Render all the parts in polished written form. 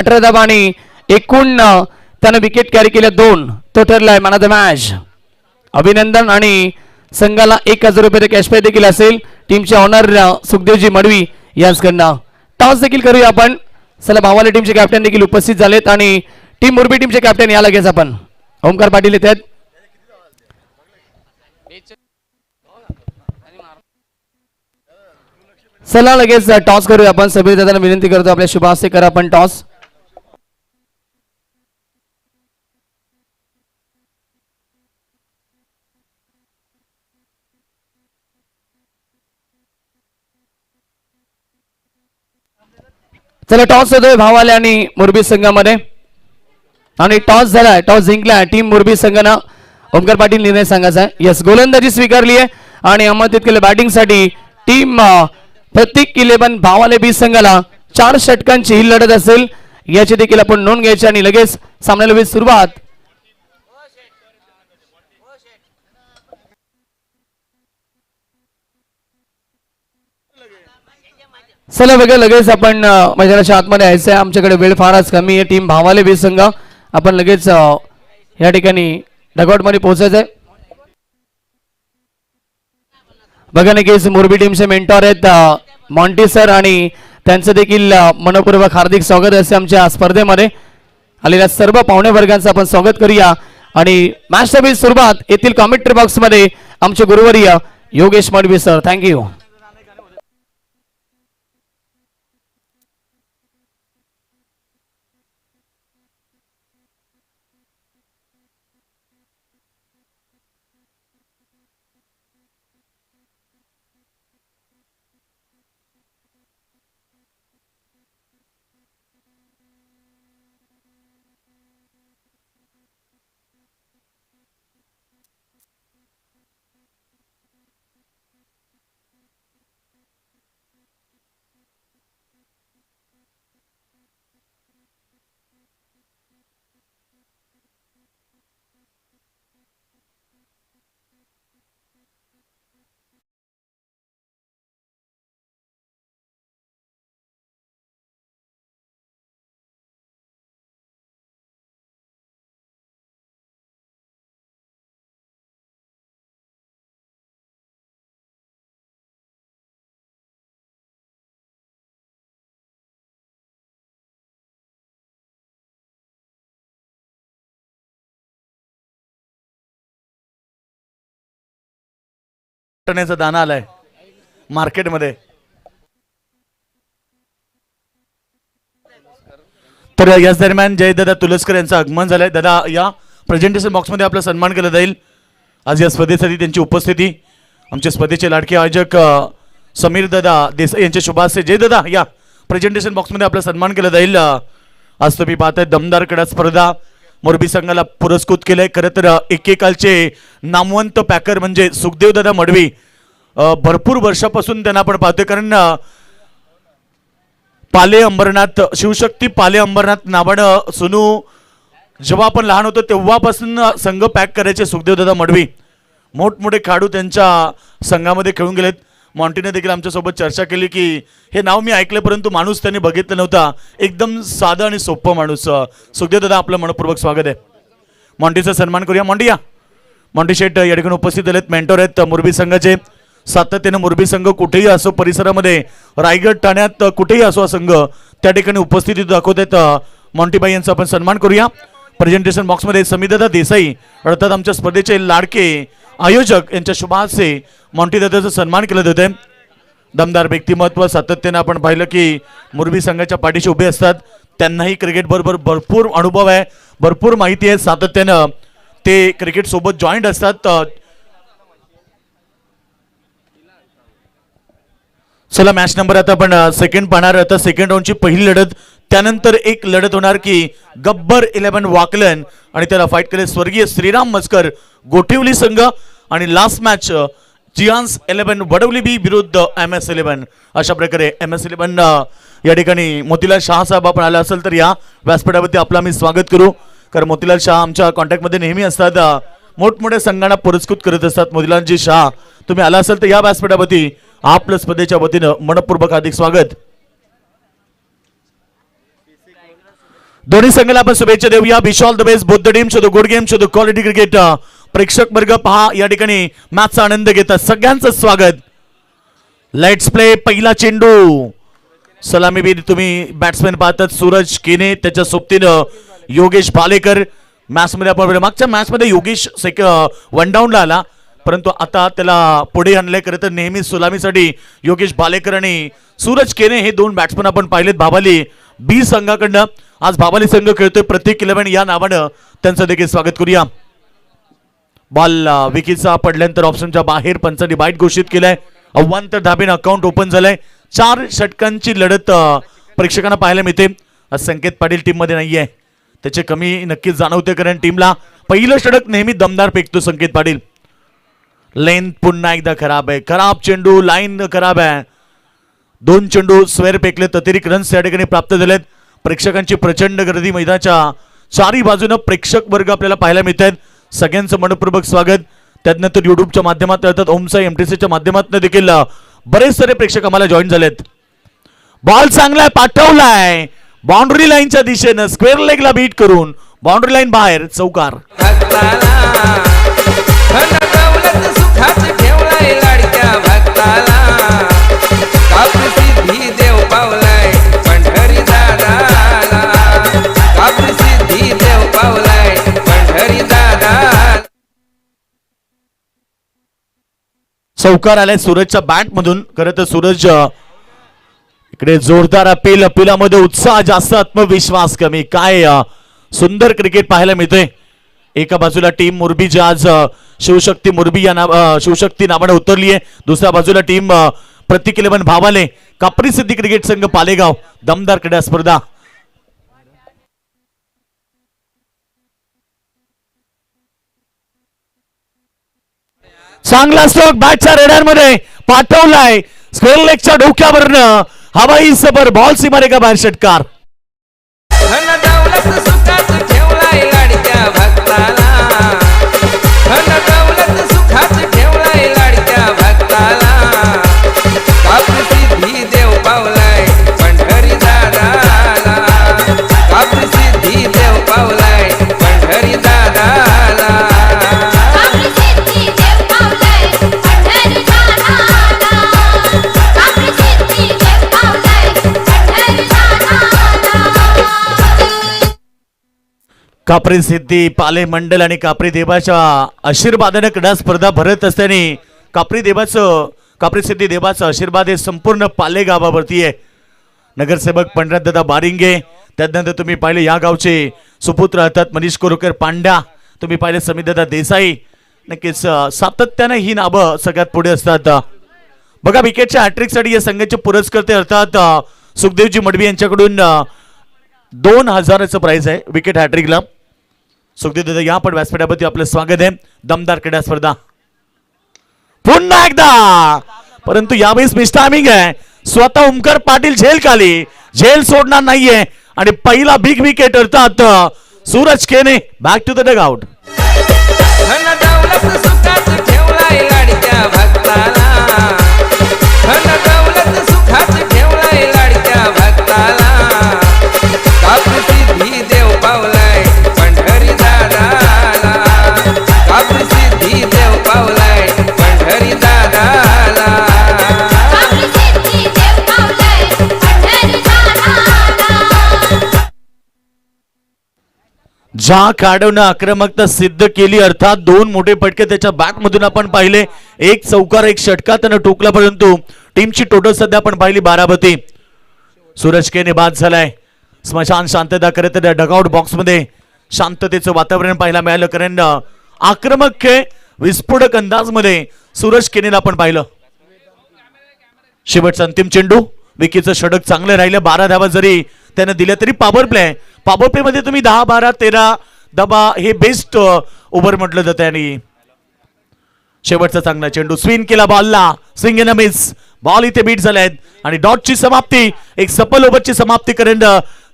18 धावा आणि एकूण त्याने विकेट कॅरी केल्या 2. तो ठरलाय मॅन ऑफ द मॅच. अभिनंदन आणि संघाला 1000 रुपये कॅश प्राइज देखील असेल. टीमचे ऑनर सुखदेवजी मडवी यांच्याकडनं. टॉस देखील करूया आपण. चला भावाले टीमचे कॅप्टन देखील उपस्थित झालेत आणि टीम मुरबी टीमचे कॅप्टन या लगेच आपण ओमकार पाटील येत आहेत. चला लगेच टॉस करूया आपण. समीर दादांना विनंती करतो आपल्या शुभ हस्ते करा आपण टॉस. चला टॉस होतोय भावाले आणि मुरबी संघामध्ये आणि टॉस झालाय. टॉस जिंकलाय टीम मुरबी संघानं. ओमकार पाटील निर्णय सांगायचा आहे. यस गोलंदाजी स्वीकारली आहे आणि आमंत्रित केलं बॅटिंगसाठी टीम प्रत्येक 11 भावाले 20 संघाला 4 षटकांची ही लढत असेल याची देखील आपण नोंद घ्यायची आणि लगेच सामन्याला होईल सुरुवात. चला बघा लगेच आपण मैदानाच्या आतमध्ये यायचं आहे. आमच्याकडे वेळ फारच कमी आहे. टीम भावाले 20 संघ आपण लगेच या ठिकाणी डगआउट मध्ये पोहोचायचं आहे. बघा नक्कीच मोरबी टीमचे मेंटॉर आहेत मॉन्टी सर आणि त्यांचं देखील मनपूर्वक हार्दिक स्वागत असते आमच्या स्पर्धेमध्ये. आलेल्या सर्व पाहुणे वर्गांचं आपण स्वागत करूया आणि मॅचची सुरुवात येथील कॉमेंट्री बॉक्स मध्ये आमचे गुरुवर्य योगेश मडवी सर. थँक्यू. दाना आलाय मार्केटमध्ये. तर याच दरम्यान जयदादा तुलसकर यांचं आगमन झालंय. दादा या प्रेझेंटेशन बॉक्समध्ये आपला सन्मान केला जाईल. आज या स्पर्धेसाठी त्यांची उपस्थिती आमचे स्पर्धेचे लाडके आयोजक समीर दादा देसाई यांचे शुभ हस्ते. जयदादा या प्रेझेंटेशन बॉक्समध्ये आपला सन्मान केला जाईल. आज तुम्ही पाहताय दमदार कडा स्पर्धा मोरबी संघाला पुरस्कृत केलंय. खरं तर एकेकालचे नामवंत पॅकर म्हणजे सुखदेवदादा मडवी भरपूर वर्षापासून त्यांना आपण पाहतोय. कारण पाले अंबरनाथ शिवशक्ती पाले अंबरनाथ नावानं सुनू जेव्हा आपण लहान होतो तेव्हापासून संघ पॅक करायचे सुखदेवदादा मडवी. मोठमोठे खेळाडू त्यांच्या संघामध्ये खेळून गेलेत. मॉन्टीने देखील आमच्यासोबत चर्चा केली की हे नाव मी ऐकलं परंतु माणूस त्यांनी बघितलं नव्हता. एकदम साधा आणि सोपं माणूस. सुखदेवदादा आपलं मनपूर्वक स्वागत आहे. मॉन्टीचा सन्मान करूया. मॉन्टी या. मॉन्टी शेट या ठिकाणी उपस्थित झालेत. मेंटॉर आहेत मोरबी संघाचे. सातत्याने मोरबी संघ कुठेही असो परिसरामध्ये रायगड ठाण्यात कुठेही असो संघ त्या ठिकाणी उपस्थिती दाखवत आहेत. मॉन्टीबाई यांचा आपण सन्मान करूया. प्रेझेंटेशन बॉक्समध्ये समीरदादा देसाई अर्थात आमच्या स्पर्धेचे लाडके आयोजक यांच्या शुभ हस्ते मॉन्टी दादाचा सन्मान केलं जात आहे. दमदार व्यक्तिमत्व सातत्याने आपण पाहिलं की मोरबी संघाच्या पाठीशी उभे असतात. त्यांनाही क्रिकेट बरोबर भरपूर अनुभव आहे, भरपूर माहिती आहे. सातत्यानं ते क्रिकेट सोबत जॉईंट असतात. चला मॅच नंबर आता आपण सेकंड पाहणार. आता सेकंड राऊंडची पहिली लढत त्यानंतर एक लढत होणार की गब्बर 11 वाकलन आणि त्याला फाईट केले स्वर्गीय श्रीराम मस्कर गोठिवली संघ आणि लास्ट मॅच जियांस 11 वडवली बी विरुद्ध MS11. अशा प्रकारे MS11 या ठिकाणी मोतीलाल शाह साहेब आपण आला असेल तर या व्यासपीठावरती आपलं आम्ही स्वागत करू. कारण मोतीलाल शाह आमच्या कॉन्टॅक्टमध्ये नेहमी असतात. मोठमोठ्या संघांना पुरस्कृत करत असतात. मोतीलालजी शाह तुम्ही आला असेल तर या व्यासपीठावरती आपल्या स्पर्धेच्या वतीनं मनपूर्वक हार्दिक स्वागत. दोन्ही संघाला आपण शुभेच्छा देऊया. Wish all the best both the team show the good game show the quality cricket. प्रेक्षक वर्ग पहा या ठिकाणी मॅचचा आनंद घेतात. सगळ्यांचं स्वागत. Let's play. पहिला चेंडू सलामीबीर तुम्ही बॅट्समॅन पाहतात सूरज केने, त्याच्या सोबतीनं योगेश भालेकर. मॅच मध्ये आपण मागच्या मॅच मध्ये योगेश वन डाऊनला आला, परंतु आता त्याला पुढे आणले. खरं तर नेहमी सलामीसाठी योगेश भालेकर आणि सूरज केने हे दोन बॅट्समन आपण पाहिलेत भाबाली बी संघाकडनं. आज भाबाली संघ खेळतोय प्रतीक 11 या नावानं, त्यांचं देखील स्वागत करूया. बॉल विकीचा पडल्यानंतर ऑप्शनच्या बाहेर पंचांनी बाईट घोषित केलाय. अव्वांतर धाबेनं अकाउंट ओपन झालंय. 4 षटकांची लढत प्रेक्षकांना पाहायला मिळते. आज संकेत पाटील टीम मध्ये नाहीये, त्याचे कमी नक्कीच जाणवते, कारण टीमला पहिलं षटक नेहमी दमदार फेकतो संकेत पाटील. लेंथ पुन्हा एकदा खराब आहे. खराब चेंडू, लाईन खराब आहे. 2 चेंडू स्वेअर फेकलेत. अतिरिक्त रन्स या ठिकाणी प्राप्त झालेत. प्रेक्षकांची प्रचंड गर्दी मैदानाच्या चारी बाजूनं प्रेक्षक वर्ग आपल्याला पाहायला मिळत आहेत. सगळ्यांचं मनपूर्वक स्वागत. त्यानंतर युट्यूबच्या माध्यमातून येतात, ओमसाई एमटीसीच्या माध्यमातून देखील बरेच सारे प्रेक्षक आम्हाला जॉईन झालेत. बॉल चांगलाय, पाठवलाय बाउंड्री लाईनच्या दिशेनं स्क्वेअर लेगला बीट करून बाउंड्री लाईन बाहेर चौकार. चौकार आलाय सूरजच्या बॅट मधून. खरं तर सूरज इकडे जोरदार अपील, अपिलामध्ये उत्साह जास्त, आत्मविश्वास कमी. काय सुंदर क्रिकेट पाहायला मिळतंय. एका बाजूला टीम मुरबी जी आज शिवशक्ती मुरबी या शिवशक्ती नावाने उतरली आहे. दुसऱ्या बाजूला टीम प्रतीक 11 भावाले कापरी सिद्धी क्रिकेट संघ पालेगाव. दमदार क्रीडा स्पर्धा. चांगला स्ट्रोक बॅटच्या रेडारमध्ये पाठवलाय. स्क्वेअर लेगच्या डोक्यावरनं हवाई सबर बॉल सीमारेखा बाहेर षटकार. कापरी सिद्धी पाले मंडल आणि कापरी देवाच्या आशीर्वादाने क्रीडा स्पर्धा भरत असताना कापरी सिद्धी देवाचा आशीर्वाद हे संपूर्ण पाले गावावरती आहे. नगरसेवक पंढरदादा बारिंगे, त्यानंतर तुम्ही पाहिले या गावचे सुपुत्र राहतात मनीष कोरोकर पांड्या, तुम्ही पाहिले समीरदादा देसाई. नक्कीच सातत्याने ही नावं सगळ्यात पुढे असतात. बघा विकेटच्या हॅट्रिकसाठी या संघाचे पुरस्कर्ते अर्थात सुखदेवजी मडवी यांच्याकडून 2000चं प्राइज आहे विकेट हॅट्रिकला. सुखदेव दादा या पण व्यासपीठावरती आपलं स्वागत आहे. दमदार क्रीडा स्पर्धा पुन्हा एकदा, परंतु यावेळेस मिसटायमिंग आहे. स्वतः ओमकार पाटील झेल खाली, झेल सोडणार नाहीये आणि पहिला बिग विकेट अर्थात Suraj Kene back to the dugout. ज्या खेळाडूने आक्रमकता सिद्ध केली, अर्थात 2 मोठे फटके त्याच्या बॅट मधून आपण पाहिले. 1 चौकार 1 षटका त्यानं टोकला, परंतु टीमची टोटल सध्या आपण पाहिली 12 सूरज केने बाद झालाय. स्मशान शांतता करत डगआउट बॉक्स मध्ये शांततेचं वातावरण पाहायला मिळालं, कारण आक्रमक खेळ विस्फोटक अंदाज मध्ये सूरज केनेला आपण पाहिलं. शेवटचा अंतिम चेंडू, विकीचं षटक चांगलं राहिलं. 12 धावा जरी त्यानं दिल्या तरी पॉवर प्ले मध्ये तुम्ही 10, 12, 13 धावा हे बेस्ट ओव्हर म्हटलं जातं. आणि शेवटचा चांगला चेंडू स्विंग केला, बॉलला स्विंग इन मिस. बॉल इथे बीट झालेत आणि डॉटची समाप्ती, एक सफल ओव्हरची समाप्ती करेन.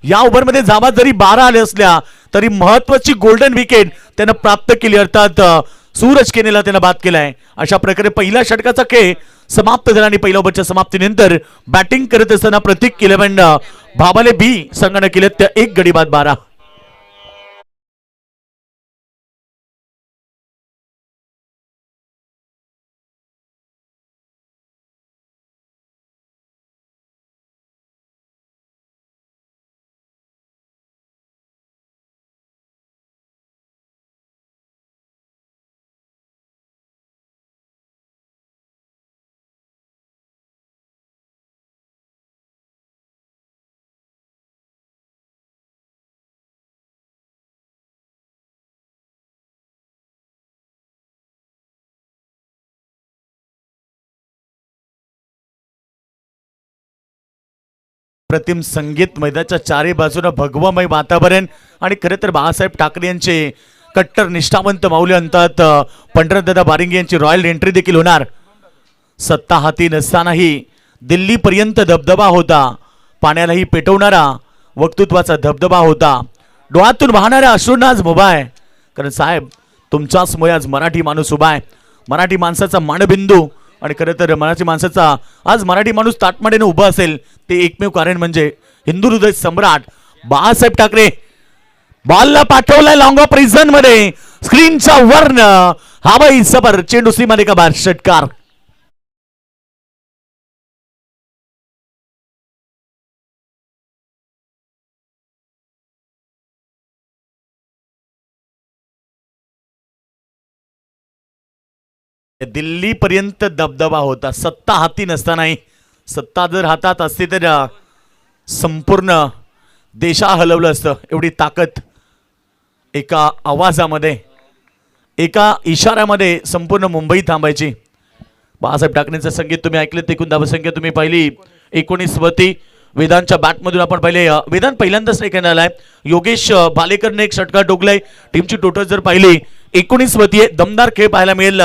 या ओव्हरमध्ये धावा जरी 12 आले असल्या तरी महत्वाची गोल्डन विकेट त्यानं प्राप्त केली, अर्थात सूरज केनेला त्यानं बाद केलाय. अशा प्रकारे पहिल्या षटकाचा खेळ समाप्त झाला आणि पहिल्या ओव्हरच्या समाप्तीनंतर बॅटिंग करत असताना प्रतीक 11 भाबाले बी संघाने केले त्या 1 गडी बाद 12. प्रतिम संगीत मैदानाच्या चारी बाजूने भगवमय वातावरण आणि खरे तर बाळासाहेब ठाकरे यांचे कट्टर निष्ठावंत माऊली अंतात पंढरदादा बारिंगे यांची रॉयल एंट्री देखील होणार. सत्ता हाती नसतानाही दिल्लीपर्यंत धबधबा होता, पाण्यालाही पेटवणारा वक्तृत्वाचा धबधबा होता, डोळ्यातून वाहणाऱ्या अश्रूंना आज मुभा आहे. कारण साहेब तुमच्याचमुळे आज मराठी माणूस उभा आहे, मराठी माणसाचा मानबिंदू. आणि खरं तर मराठी माणसाचा आज मराठी माणूस ताटमाडीने उभा असेल ते एकमेव कारण म्हणजे हिंदू हृदय सम्राट बाळासाहेब ठाकरे. बॉलला पाठवलाय लॉंग ऑफ रिझन मध्ये, स्क्रीनच्या वर्ण हवाई सबर चेंडू सीमारेखा बाहेर षटकार. दिल्लीपर्यंत दबदबा होता, सत्ता हाती नसतानाही. सत्ता जर हातात असती तर संपूर्ण देशा हलवलं असतं. एवढी ताकद एका आवाजामध्ये, एका इशाऱ्यामध्ये संपूर्ण मुंबई थांबायची. बाळासाहेब ठाकरेंचं संगीत तुम्ही ऐकलं, एकूण धावसंख्या तुम्ही पाहिली 19 वरती. वेदांच्या बॅटमधून आपण पाहिले, वेदांत पहिल्यांदाच नाही करणार आहे. योगेश भालेकरने एक षटकार ठोकलाय. टीमची टोटल जर पाहिली 19 वरती आहे. दमदार खेळ पाहायला मिळेल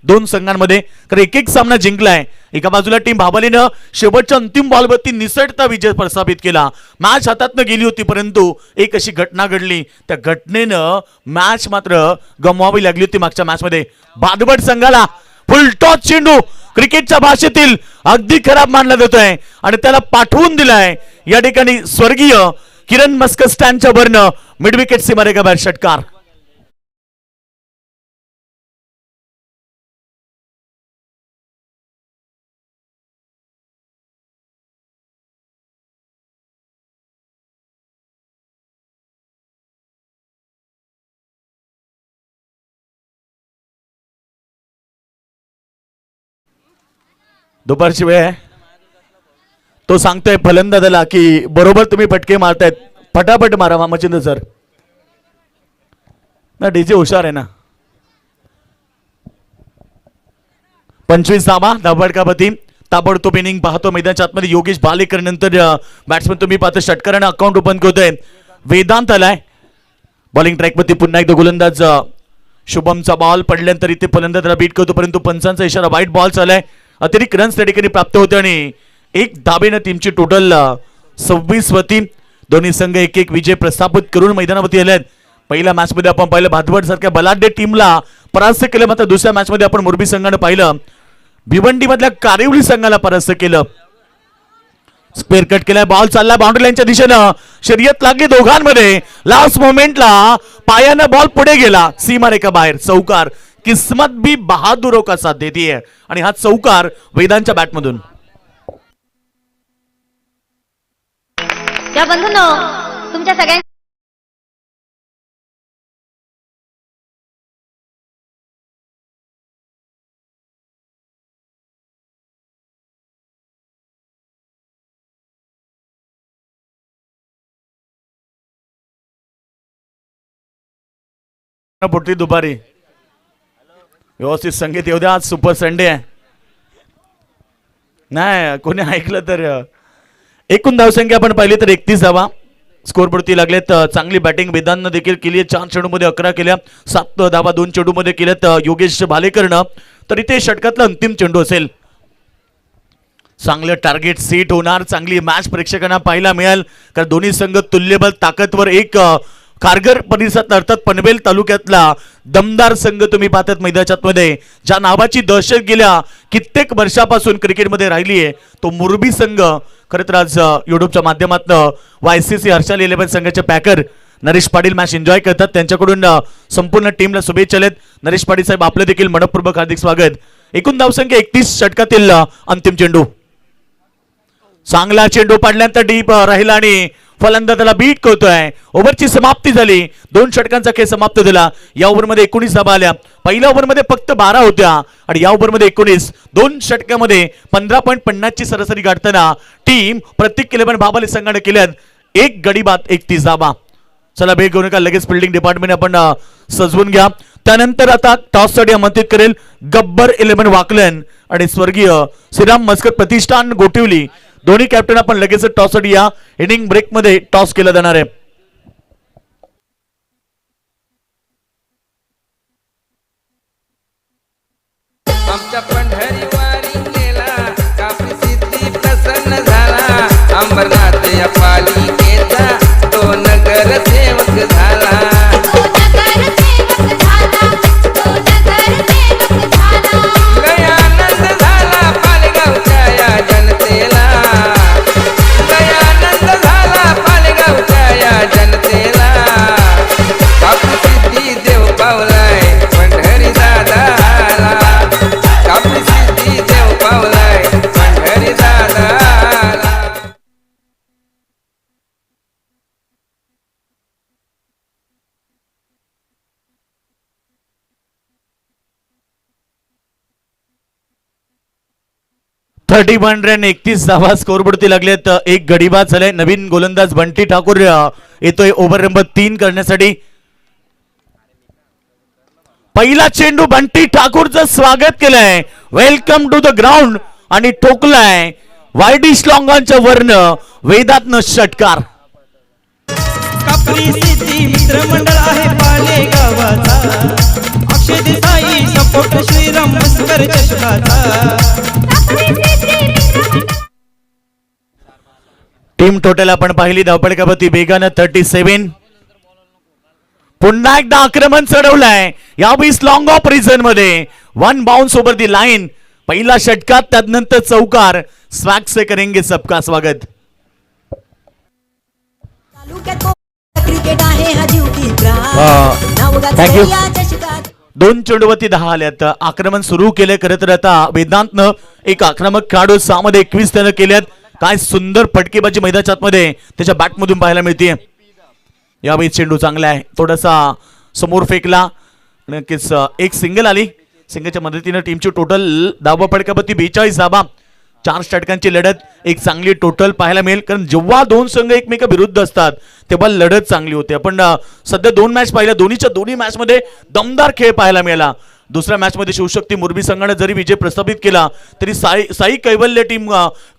दोन संघांमध्ये, कारण एक एक सामना जिंकलाय. एका बाजूला टीम भाबालीनं शेवटच्या अंतिम बॉलवरती निसटता विजय प्रस्थापित केला. मॅच हातातनं गेली होती, परंतु एक अशी घटना घडली, त्या घटनेनं मॅच मात्र गमवावी लागली होती मागच्या मॅचमध्ये. भादवड संघाला फुलटॉस चेंडू क्रिकेटच्या भाषेतील अगदी खराब मानला जातोय आणि त्याला पाठवून दिलाय या ठिकाणी स्वर्गीय किरण मस्कस्टॅनच्या वरनं मिड विकेट सीमारेखा बाहेर षटकार. दुपारची वेळ आहे, तो सांगतोय फलंदाजाला की बरोबर तुम्ही फटके मारतायत, फटाफट मारा मचिंद्र सर. ना डीजे हुशार आहे ना. 25 धावा, धावफटकापती ताबडतोब इनिंग पाहतो मैदानाच्या आतमध्ये. योगेश भालेकर नंतर बॅट्समन तुम्ही पाहतो षटकाराने अकाउंट ओपन करतोय. वेदांत आलाय बॉलिंग ट्रॅकवरती. पुन्हा एकदा गोलंदाज शुभमचा बॉल पडल्यानंतर इथे फलंदाजाला बीट करतो, परंतु पंचांचा इशारा वाईट बॉल चालाय. अतिरिक्त रन्स त्या ठिकाणी प्राप्त होते आणि एक धाबेनं टीमची टोटल 26 वरती. दोन्ही संघ एक एक विजय प्रस्थापित करून मैदानावरती आलेत. पहिल्या मॅच मध्ये आपण पाहिलं भादवड सारख्या बलाढ्य टीमला परास्त केलं, मात्र दुसऱ्या मॅच मध्ये आपण मोरबी संघानं पाहिलं भिवंडी मधल्या कारिवली संघाला परास्त केलं. स्क्वेअर कट केलाय, बॉल चालला बाउंड्री लाईनच्या दिशेनं. शर्यत लागली दोघांमध्ये. लास्ट मोमेंटला पायानं बॉल पुढे गेला, सीमारेखा बाहेर चौकार. किस्मत भी बहादुरों का साथ देती है आणि हा चौकार वेदांच्या बॅटमधून. त्या बंधूंनो तुमच्या सगळ्यांना पुढची दुपारी व्यवस्थित संगीत येऊ द्या. आज सुपर संडे आहे. नाही कोणी ऐकलं तर एकूण धावसंख्या आपण पाहिली तर 31 धावा स्कोरवरती लागलेत. चांगली बॅटिंग वेदांतनं देखील केली आहे. 4 चेंडूमध्ये 11 केल्या. 7 धावा 2 चेंडूमध्ये केल्यात योगेश भालेकरनं. तर इथे षटकातला अंतिम चेंडू असेल. चांगलं टार्गेट सेट होणार, चांगली मॅच प्रेक्षकांना पाहायला मिळेल, कारण दोन्ही संघ तुल्यबल ताकदवर एक खारघर परिसरात अर्थात पनवेल तालुक्यातला दमदार संघ तुम्ही पाहतात मैदानात मध्ये, ज्या नावाची दहशत गेल्या कित्येक वर्षापासून क्रिकेटमध्ये राहिली आहे, तो मुरबी संघ खरं तर आज युट्यूबच्या माध्यमातून YCC हर्षल 11 संघाचे Packer Naresh Patil match enjoy करतात. त्यांच्याकडून संपूर्ण टीमला शुभेच्छा आहेत. नरेश पाटील साहेब आपलं देखील मनपूर्वक हार्दिक स्वागत. एकूण धावसंख्या 31 षटकातील अंतिम चेंडू, चांगला चेंडू पाडल्यानंतर डीप राहिला आणि फलंदाज त्याला बीट करतोय. ओव्हरची समाप्ती झाली, 2 षटकांचा खेळ समाप्त झाला. या ओव्हरमध्ये 19 धावा आल्या. पहिल्या ओव्हरमध्ये फक्त 12 होत्या आणि या ओव्हरमध्ये 19. 2 षटकामध्ये 15.50 ची सरासरी गाठताना टीम प्रत्येक 11 बाबाली संघाने केल्यात 1 गडी बाद 31 धावा. चला भेट घेऊन का लगेच फिल्डिंग डिपार्टमेंट आपण सजवून घ्या. त्यानंतर आता टॉससाठी आमंत्रित करेल गब्बर 11 वाकलन आणि स्वर्गीय श्रीराम मस्कर प्रतिष्ठान गोटिवली. दोन्ही कॅप्टन आपण लगेच टॉससाठी या. इनिंग ब्रेक मध्ये टॉस केला जाणार आहे. आमच्या पंढरीवारी गेला कापी सिद्धी प्रसन्न झाला. अंबरनाथ या पालिकेचा तो नगर सेवक झाला. लय आनंद झाला पालगावच्या या जनतेला. लय आनंद झाला पालगावच्या या जनतेला. कापी सिद्धी देव पावलाय पंढरी दादाला. कापी सिद्धी देव पावलाय पंढरी दादाला. थर्टी 31 धावा स्कोरबोर्डती लागलेत. 1 गडी बाद झालाय. नवीन गोलंदाज बंटी ठाकूर येतोय ओव्हर नंबर 3 करण्यासाठी. पहिला चेंडू बंटी ठाकूरचं स्वागत केलंय, वेलकम टू द ग्राउंड आणि ठोकलाय वायडी श्लॉंगांच्या वर्ण वेदात्न षटकार. कापरी सिद्धी मित्रमंडळ आहे पाले गावाचा. अक्षय देसाई सपोर्ट श्रीराम मस्कर चषकाचा. टीम टोटल आपण पाहिली धावपळकावरती वेगानं 37. पुन्हा एकदा आक्रमण चढवलंय यावेळी लॉंग ऑफ रिझन मध्ये. 1 बाउन्स ओव्हर दी लाईन. पहिला षटकात, त्यानंतर चौकार. स्वॅग से करेंगे सबका स्वागत. क्रिकेट आहे हा जीवती थँक्यू. 2 चेंडूवरती 10 आल्यात. आक्रमण सुरू केले. खरं तर आता वेदांतनं एक आक्रमक खेळाडू 6 मध्ये 21 त्यानं केल्यात. काय सुंदर फटकेबाजी मैदानात मध्ये त्याच्या बॅटमधून पाहायला मिळते. यावेळी चेंडू चांगला आहे, थोडासा समोर फेकला. नक्कीच एक सिंगल आली. सिंगलच्या मदतीनं टीमची टोटल धावा फटकावरती 42 धावा. 4 षटकांची लढत, एक चांगली टोटल पाहायला मिळेल. कारण जेव्हा 2 संघ एकमेका विरुद्ध असतात तेव्हा लढत चांगली होते. आपण सध्या 2 मॅच पाहिल्या, दोन्ही मॅच मध्ये दमदार खेळ पाहायला मिळाला. दुसऱ्या मॅच मध्ये शिवशक्ती मुरबी संघाने जरी विजय प्रस्थापित केला तरी साई कैवल्य टीम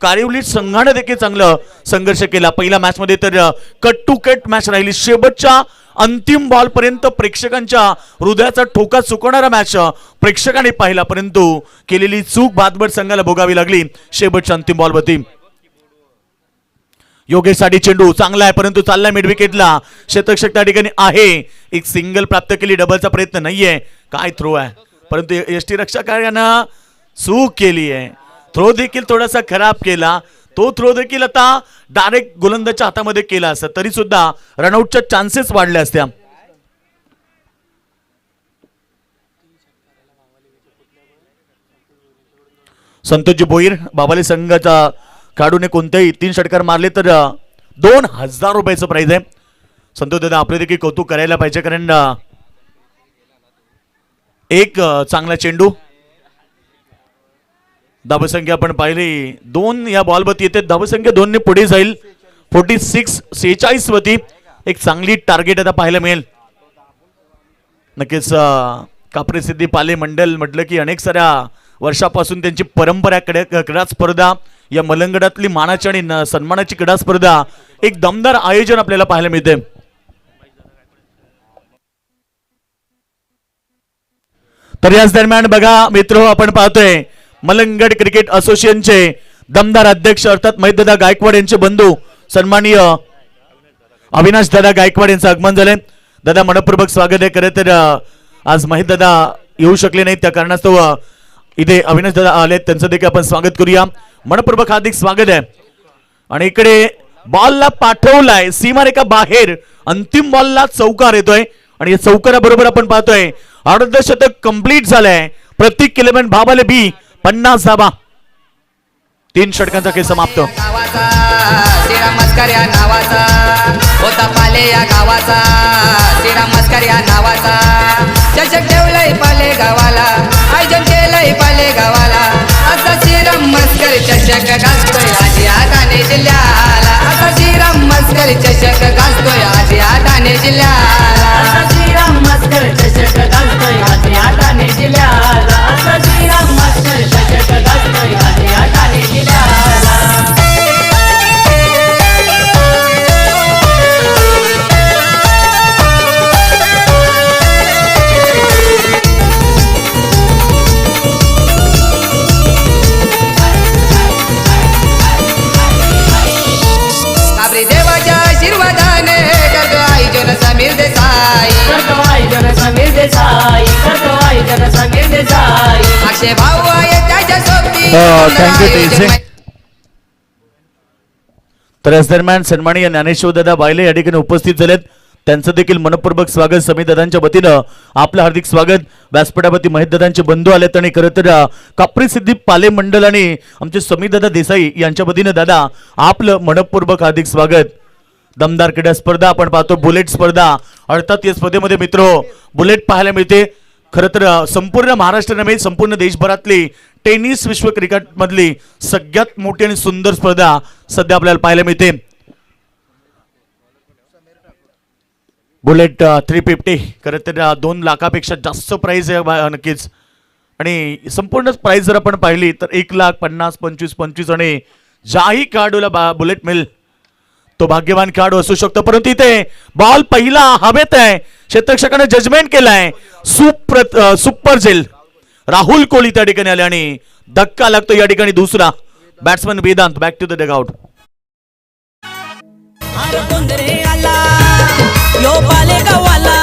कारिवली संघाने देखील चांगलं संघर्ष केला. पहिल्या मॅच मध्ये तर कट टू कट मॅच राहिली. शेवटच्या अंतिम बॉल पर्यंत प्रेक्षकांच्या हृदयाचा ठोका चुकवणारा मॅच प्रेक्षकांनी पाहिला, परंतु केलेली चूक भातभर संघाला भोगावी लागली शेवटच्या अंतिम बॉलवरती. योगेश साठी चेंडू चांगला आहे, परंतु चाललाय मिड विकेटला. शतक त्या ठिकाणी आहे. एक सिंगल प्राप्त केली, डबलचा प्रयत्न नाहीये. काय थ्रो आहे, परंतु यष्टी रक्षकानं चूक केली आहे. थ्रो देखील थोडासा खराब केला. तो थ्रो देखील आता डायरेक्ट गोलंदाजच्या हातामध्ये केला असता तरी सुद्धा रनआउटच्या चान्सेस वाढले असत्या. संतोषजी भोईर बाबाली संघाचा खेळाडूने कोणत्याही 3 षटकार मारले तर 2000 रुपयाचं प्राइज आहे. संतोष दादा आपले देखील कौतुक करायला पाहिजे, कारण एक चांगला चेंडू. धावसंख्या आपण पाहिली 2 या बॉलवरती येते. धावसंख्या 2 ने पुढे जाईल. 46 वरती एक चांगली टार्गेट आता पाहायला मिळेल. नक्कीच कापरे सिद्धी पाले मंडल म्हटलं की अनेक साऱ्या वर्षापासून त्यांची परंपरा क्रीडा स्पर्धा, या मलंगडातली मानाची आणि सन्मानाची क्रीडा स्पर्धा, एक दमदार आयोजन आपल्याला पाहायला मिळते. तर याच दरम्यान बघा मित्र, आपण पाहतोय मलंगड क्रिकेट असोसिएशनचे दमदार अध्यक्ष अर्थात महिदादा गायकवाड यांचे बंधू सन्माननीय अविनाश दादा गायकवाड यांचं आगमन झालंय. दादा मनपूर्वक स्वागत आहे. खरं तर आज माहीत दादा येऊ शकले नाहीत, त्या कारणास्तव इथे अविनाश दादा आले, त्यांचं देखील आपण स्वागत करूया. मनपूर्वक हार्दिक स्वागत आहे. आणि इकडे बॉलला पाठवलाय सीमारेखा बाहेर, अंतिम बॉलला चौकार येतोय आणि या चौकाराबरोबर आपण पाहतोय अर्धशतक कंप्लीट झालंय. प्रत्येक किलोमीटर भावाले बी 50 धावा. 3 षटकांचा खेळ समाप्त. गावाचा श्रीराम मस्कर या नावाचा होता पाले या गावाचा श्रीराम मस्कर या नावाचा चषक ठेवलंय पाले गावाला आयोजन केलंय पाले गावाला असा श्रीराम मस्कर चषक गाजतोय आधी ठाणे जिल्ह्याला असा श्रीराम मस्कर चषक गाजतोय आधी ठाणे जिल्ह्याला असा श्रीराम मस्कर चषक गाजतोय आधी ठाणे जिल्ह्याला असा श्रीराम मस्कर चषक गाजतोय आधी ठाणे जिल्ह्याला. काबरी देवाच्या आशीर्वादाने करतो आयोजन समीर देसाई करतो आयोजन समीर देसाई करतो आयोजन समीर देसाई अक्षय भाऊ आहे त्याच्या सोबती थँक्यू तेजे. तर याच दरम्यान सन्माननीय ज्ञानेश्वर दादा बायले या ठिकाणी उपस्थित झालेत, त्यांचं देखील मनपूर्वक स्वागत. समीर दादांच्या वतीनं आपलं हार्दिक स्वागत. व्यासपीठावरती महेश दादांचे बंधू आलेत आणि खरं तर कापरी सिद्धी पाले मंडळ आणि आमचे समीर दादा देसाई यांच्या वतीनं दादा आपलं मनपूर्वक हार्दिक स्वागत. दमदार क्रीडा स्पर्धा आपण पाहतो, बुलेट स्पर्धा. अर्थात या स्पर्धेमध्ये मित्र बुलेट पाहायला मिळते. खरं तर संपूर्ण महाराष्ट्र नव्हे संपूर्ण देशभरातली टेनिस विश्व क्रिकेट मधली सगळ्यात मोठी आणि सुंदर स्पर्धा सध्या आपल्याला पाहायला मिळते. बुलेट 350 खरं तर 2 लाखापेक्षा जास्त प्राइस आहे नक्कीच. आणि संपूर्ण प्राइस जर आपण पाहिली तर 1 लाख 50, 25, 25 आणि ज्याही खेळाडूला बुलेट मिळेल तो भाग्यवान खेळाडू असू शकतो. परंतु इथे बॉल पहिला हवेत आहे, क्षेत्ररक्षकाने जजमेंट केलाय. सुपर जेल राहुल कोहली त्या ठिकाणी आले आणि धक्का लागतो या ठिकाणी दुसरा batsman Vedant back to the dugout. अरे कोंदरे आला यो पाले गावाला,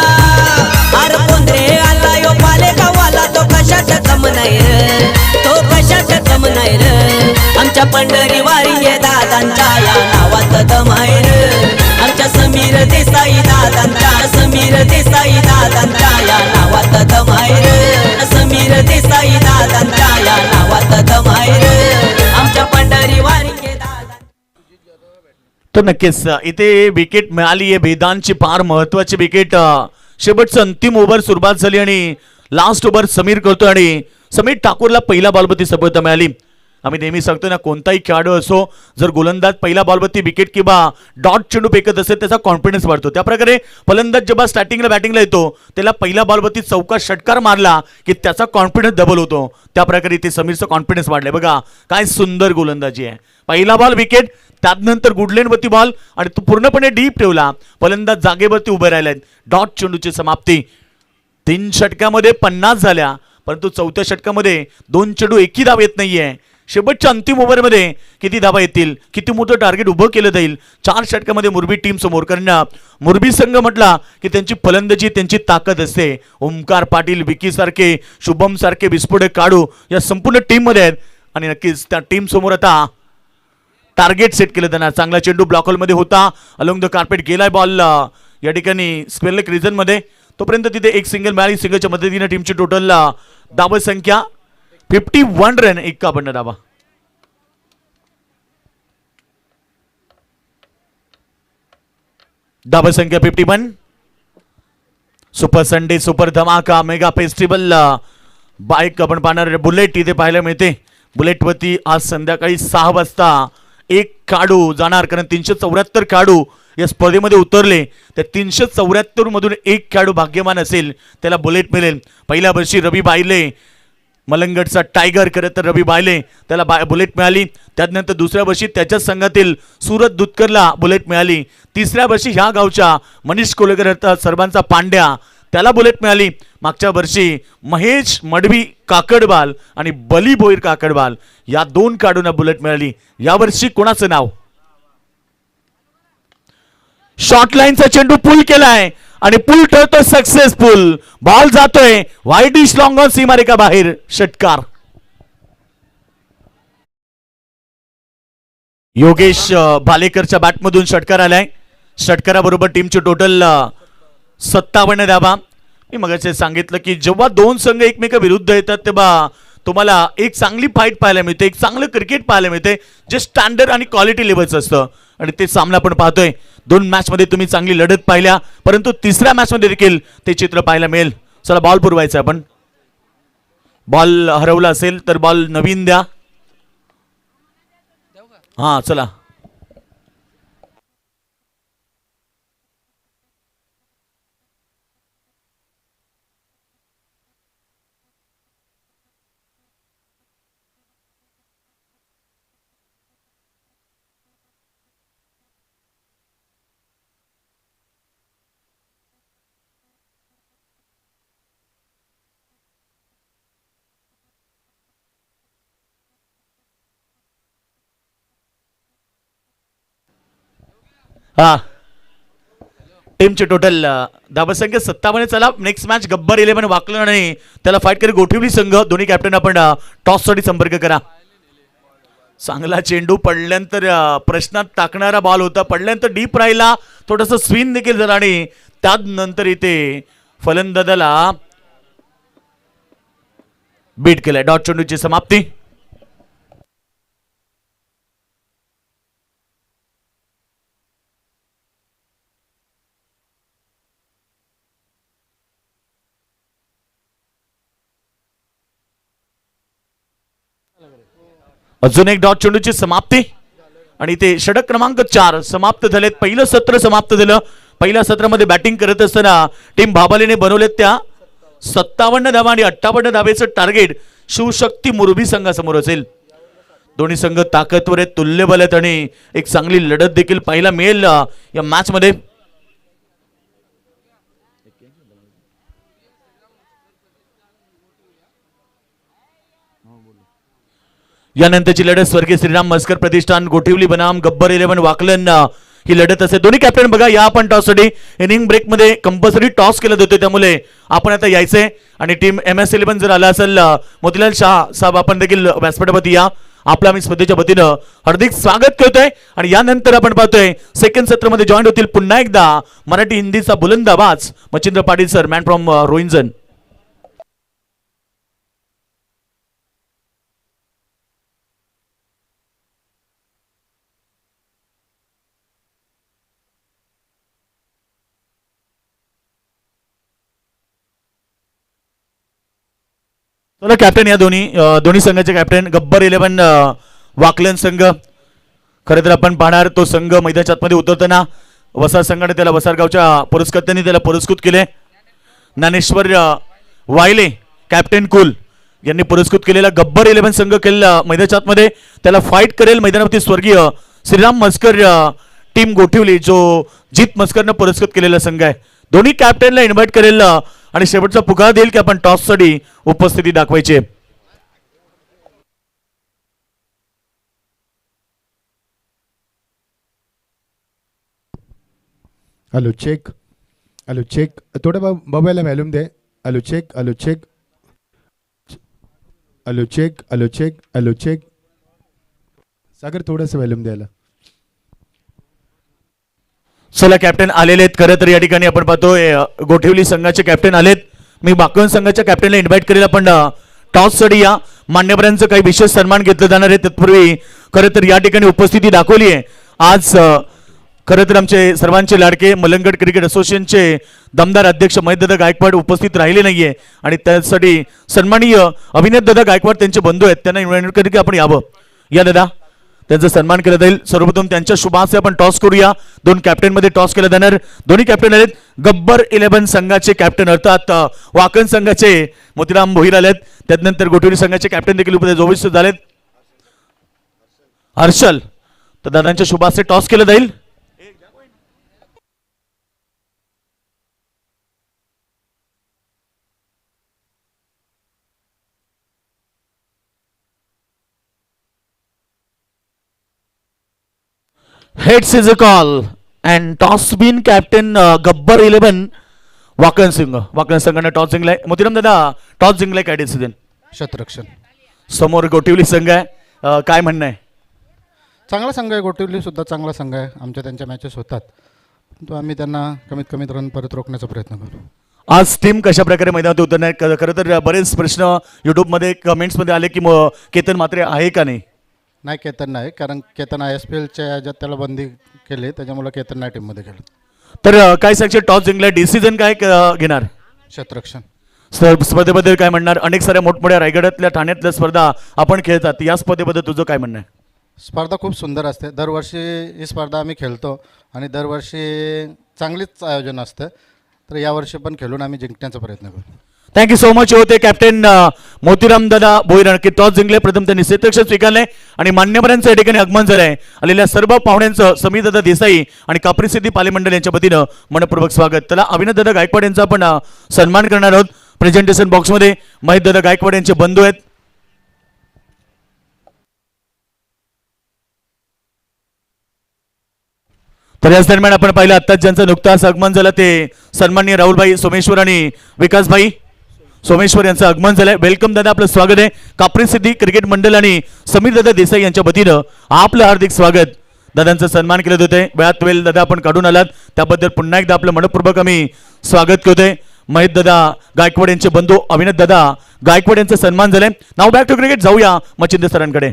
अरे कोंदरे आला यो पाले गावाला. तो कशाचा दम नाही रे, तो कशाचा दम नाही रे. आमच्या पंढरी वारी दादांच्या या नावात दम आहे रे. आमच्या समीर देसाई दादांच्या, समीर देसाई दादांच्या या नावात दम आहे रे. समीर देसाई दादांच्या या नावात दम आहे रे. आमच्या पंढरी वारी दादा. तर नक्कीच इथे विकेट मिळाली आहे वेदांतची, फार महत्वाची विकेट. शेवटचं अंतिम ओव्हर सुरुवात झाली आणि लास्ट ओव्हर समीर करतो आणि समीर ठाकूरला पहिल्या बॉलवरती सफलता मिळाली. आम्ही नेहमी सांगतो ना, कोणताही खेळाडू असो जर गोलंदाज पहिल्या बॉलवरती विकेट किंवा डॉट चेंडू फेकत असेल त्याचा कॉन्फिडन्स वाढतो. त्याप्रकारे फलंदाज जेव्हा स्टार्टिंगला बॅटिंगला येतो त्याला पहिल्या बॉलवरती चौका षटकार मारला की त्याचा कॉन्फिडन्स डबल होतो. त्याप्रकारे इथे समीरचा कॉन्फिडन्स वाढलाय. बघा काय सुंदर गोलंदाजी आहे. पहिला बॉल विकेट, त्यानंतर गुडलेनवरती बॉल आणि तो पूर्णपणे डीप ठेवला. फलंदाज जागेवरती उभे राहिलेत. डॉट चेंडूची समाप्ती. 3 षटकामध्ये 50 झाल्या, परंतु 4थ्या षटकामध्ये 2 चेंडू एकही धाव येत नाहीये. शेवटच्या अंतिम ओव्हरमध्ये किती धावा येतील, किती मोठं टार्गेट उभं केलं जाईल 4 षटकामध्ये मुरबी टीम समोर. कारण मुरबी संघ म्हटला की त्यांची फलंदाजी, त्यांची ताकद असते. ओमकार पाटील, विकी सारखे, शुभम सारखे विस्फोटक काढू या संपूर्ण टीम मध्ये आहेत आणि नक्कीच त्या टीम समोर आता टार्गेट सेट केलं त्यांना. चांगला चेंडू ब्लॉक मध्ये होता, अलोंग द कार्पेट गेलाय बॉल या ठिकाणी स्क्वेअर लेग रिजन मध्ये. तोपर्यंत तिथे एक सिंगल मिळाली. सिंगलच्या मदतीने टीमची टोटल धाव संख्या 51 रन, 51 धावा. धाव संख्या 51. सुपर संडे, सुपर धमाका, मेगा फेस्टिवल बाईक आपण पाहणार बुलेट इथे पाहायला मिळते. बुलेटवरती आज संध्याकाळी 6 वाजता एक खेळाडू जाणार, कारण 374 खेळाडू या स्पर्धेमध्ये उतरले. त्या 374 मधून एक खेळाडू भाग्यवान असेल त्याला बुलेट मिळेल. पहिल्या वर्षी रवी बायले मलंगडचा टायगर, खरं तर रवी बायले त्याला बुलेट मिळाली. त्यानंतर दुसऱ्या वर्षी त्याच्याच संघातील सूरज दुधकरला बुलेट मिळाली. तिसऱ्या वर्षी ह्या गावच्या मनीष कोलेकर सर्वांचा पांड्या त्याला बुलेट मिळाली. मागच्या वर्षी महेश मडवी काकडबाल आणि बली बोईर काकडबाल या 2 खेळाडूंना बुलेट मिळाली. यावर्षी कोणाचं नाव? शॉर्ट लाईनचा चेंडू पुल केलाय आणि पुल ठरतो सक्सेसफुल. बॉल जातोय वाईड डिश लॉंग ऑन सीमारेखा बाहेर. षटकार. योगेश भालेकरच्या बॅटमधून षटकार आलाय. षटकाराबरोबर टीमचे टोटल 57 धावा. मी मगाशी सांगितलं की जेव्हा दोन संघ एकमेकाविरुद्ध येतात तेव्हा तुम्हाला एक चांगली फाईट पाहायला मिळते, एक चांगलं क्रिकेट पाहायला मिळते जे स्टँडर्ड आणि क्वालिटी लेवलचं असतं. आणि ते सामना आपण पाहतोय. 2 मॅच मध्ये तुम्ही चांगली लढत पाहिल्या, परंतु तिसऱ्या मॅच मध्ये देखील ते चित्र पाहायला मिळेल. चला बॉल पुरवायचा आपण. बॉल हरवला असेल तर बॉल नवीन द्या. हा चला. हा टीमचे टोटल धावसंख्या 57. चला नेक्स्ट मॅच गब्बर 11 वाकलं आणि त्याला फाईट करी गोठिवली संघ. दोन्ही कॅप्टन आपण टॉस साठी संपर्क करा. चांगला चेंडू पडल्यानंतर प्रश्नात टाकणारा बॉल होता. पडल्यानंतर डीप राहिला, थोडस स्विंग देखील झाला आणि त्यानंतर इथे फलंदाजाला बीट केलाय. डॉट चेंडूची समाप्ती. अजून एक डॉट चेंडूची समाप्ती आणि ते षटक क्रमांक 4 समाप्त झालेत. पहिलं सत्र समाप्त झालं. पहिल्या सत्रामध्ये बॅटिंग करत असताना टीम भाबालीने बनवलेत त्या 57 धावा आणि 58 धावेचं टार्गेट शिवशक्ती मोरबी संघासमोर असेल. दोन्ही संघ ताकदवर आहेत, तुल्यबल आहेत आणि एक चांगली लढत देखील पाहायला मिळेल या मॅच मध्ये. यानंतरची लढत स्वर्गीय श्रीराम मस्कर प्रतिष्ठान गोठिवली बनाम गब्बर 11 वाकलन ही लढत असेल. दोन्ही कॅप्टन बघा या आपण टॉससाठी इनिंग ब्रेक मध्ये कंपल्सरी टॉस केलं जातं, त्यामुळे आपण आता यायचंय. आणि टीम MS11 जर आला असेल मोतीलाल शाह साहेब आपण देखील व्यासपीठावरती या. आपला आम्ही स्पर्धेच्या वतीनं हार्दिक स्वागत करतोय. आणि यानंतर आपण पाहतोय सेकंड सत्रामध्ये जॉईन होतील पुन्हा एकदा मराठी हिंदीचा बुलंद आवाज Machhindra Patil sir, man from Rohinjan. चला कॅप्टन या दोन्ही संघाचे कॅप्टन गब्बर 11 वाकलन संघ. खरं तर आपण पाहणार तो संघ मैदानाच्या आतमध्ये उतरताना वसार संघाने त्याला वसारगावच्या पुरस्कर्त्यांनी त्याला पुरस्कृत केले. ज्ञानेश्वर वायले कॅप्टन कुल यांनी पुरस्कृत केलेला गब्बर 11 संघ केलेला मैदानाच्या आतमध्ये त्याला फाईट करेल मैदानावरती स्वर्गीय श्रीराम मस्कर टीम गोठिवली जो जीत मस्करनं पुरस्कृत केलेला संघ आहे. दोन्ही कॅप्टनला इन्व्हाइट करेल आणि शेवटचा पुकार देईल की आपण टॉस साठी उपस्थिती दाखवायची. Hello check, hello check. थोड़ा मोबाइल वॉल्यूम दे. Hello check, hello check, hello check, hello check, hello check. Sagar थोडंसं वॉल्यूम द्यायला. चला कॅप्टन आलेले आहेत. खरं तर या ठिकाणी आपण पाहतोय गोठिवली संघाचे कॅप्टन आलेत. मी बाकवन संघाच्या कॅप्टनला इन्व्हाइट करेल आपण टॉस साठी या. मान्यवरांचं काही विशेष सन्मान घेतलं जाणार आहे. तत्पूर्वी खरं तर या ठिकाणी उपस्थिती दाखवली आहे. आज खरं तर आमचे सर्वांचे लाडके मलंगड क्रिकेट असोसिएशनचे दमदार अध्यक्ष महेशदादा गायकवाड उपस्थित राहिले नाहीये आणि त्यासाठी सन्माननीय अभिनेतदादा गायकवाड त्यांचे बंधू आहेत, त्यांना इन्व्हाइट करू की आपण यावं. या दादा, त्यांचा सन्मान केला जाईल. सर्वप्रथम त्यांच्या शुभाचे आपण टॉस करूया. 2 कॅप्टन मध्ये टॉस केला जाणार. दोन्ही कॅप्टन आहेत गब्बर 11 संघाचे कॅप्टन अर्थात वाकण संघाचे मोतीराम भोईर आलेत. त्यानंतर गोठिवली संघाचे कॅप्टन देखील उपस्थित झालेत हर्षल. तर दादांच्या शुभाचे टॉस केलं जाईल. Heads is a call. And toss बिन कॅप्टन गब्बर 11 वाकण संघाने टॉस जिंकलाय. मोतीराम दादा, टॉस जिंकलाय काय डिसिजन? शतरक्षण. समोर गोटिवली संघ आहे, काय म्हणणं आहे? चांगला संघ आहे, गोटिवली सुद्धा चांगला संघ आहे. आमच्या त्यांच्या मॅचेस होतात, परंतु आम्ही त्यांना कमीत कमी रन परत रोखण्याचा प्रयत्न करू. आज टीम कशा प्रकारे मैदानात उतरणार? खरं तर बरेच प्रश्न युट्यूबमध्ये कमेंट्समध्ये आले की केतन मात्रे आहे का नाही? नाही, केतन नाही, कारण केतन ISPLच्या याच्यात त्याला बंदी केली, त्याच्यामुळे केतन नाही टीममध्ये गेलं. तर काय सांगशील, टॉस जिंकलाय, डिसिजन काय घेणार? शतरक्षण. स्पर्धेबद्दल काय म्हणणार? अनेक साऱ्या मोठमोठ्या रायगडातल्या ठाण्यातल्या स्पर्धा आपण खेळतात, या स्पर्धेबद्दल तुझं काय म्हणणं आहे? स्पर्धा खूप सुंदर असते. दरवर्षी ही स्पर्धा आम्ही खेळतो आणि दरवर्षी चांगलीच आयोजन असतं. तर यावर्षी पण खेळून आम्ही जिंकण्याचा प्रयत्न करू. Thank you so much. होते कॅप्टन मोतीराम दादा भोईरण की टॉस जिंकले, प्रथम त्यांनी क्षेत्ररक्षण स्वीकारले आणि मान्यवरांचं या ठिकाणी आगमन झालंय. आलेल्या सर्व पाहुण्यांचं समीर दादा देसाई आणि कापरी सिद्धी पाले मंडळ यांच्या वतीनं मनपूर्वक स्वागत. त्याला अभिनव दादा गायकवाड यांचा आपण सन्मान करणार आहोत. प्रेझेंटेशन बॉक्समध्ये महेश दादा गायकवाड यांचे बंधू आहेत. तर याच दरम्यान आपण पाहिलं आत्ताच ज्यांचं नुकताच आगमन झालं ते सन्माननीय राहुलभाई सोमेश्वर आणि विकासभाई सोमेश्वर यांचं आगमन झालंय. वेलकम दादा, आपलं स्वागत आहे. कापरी सिद्धी क्रिकेट मंडळ आणि समीर दादा देसाई यांच्या वतीनं आपलं हार्दिक स्वागत. दादांचा सन्मान केलं होते, वेळात वेळ दादा आपण काढून आलात, त्याबद्दल पुन्हा एकदा आपलं मनपूर्वक आम्ही स्वागत करतोय. महेश दादा गायकवाड यांचे बंधू अभिनव दादा गायकवाड यांचा सन्मान झालाय. नाव बॅक टू क्रिकेट, जाऊया मच्छिंद्र सरांकडे.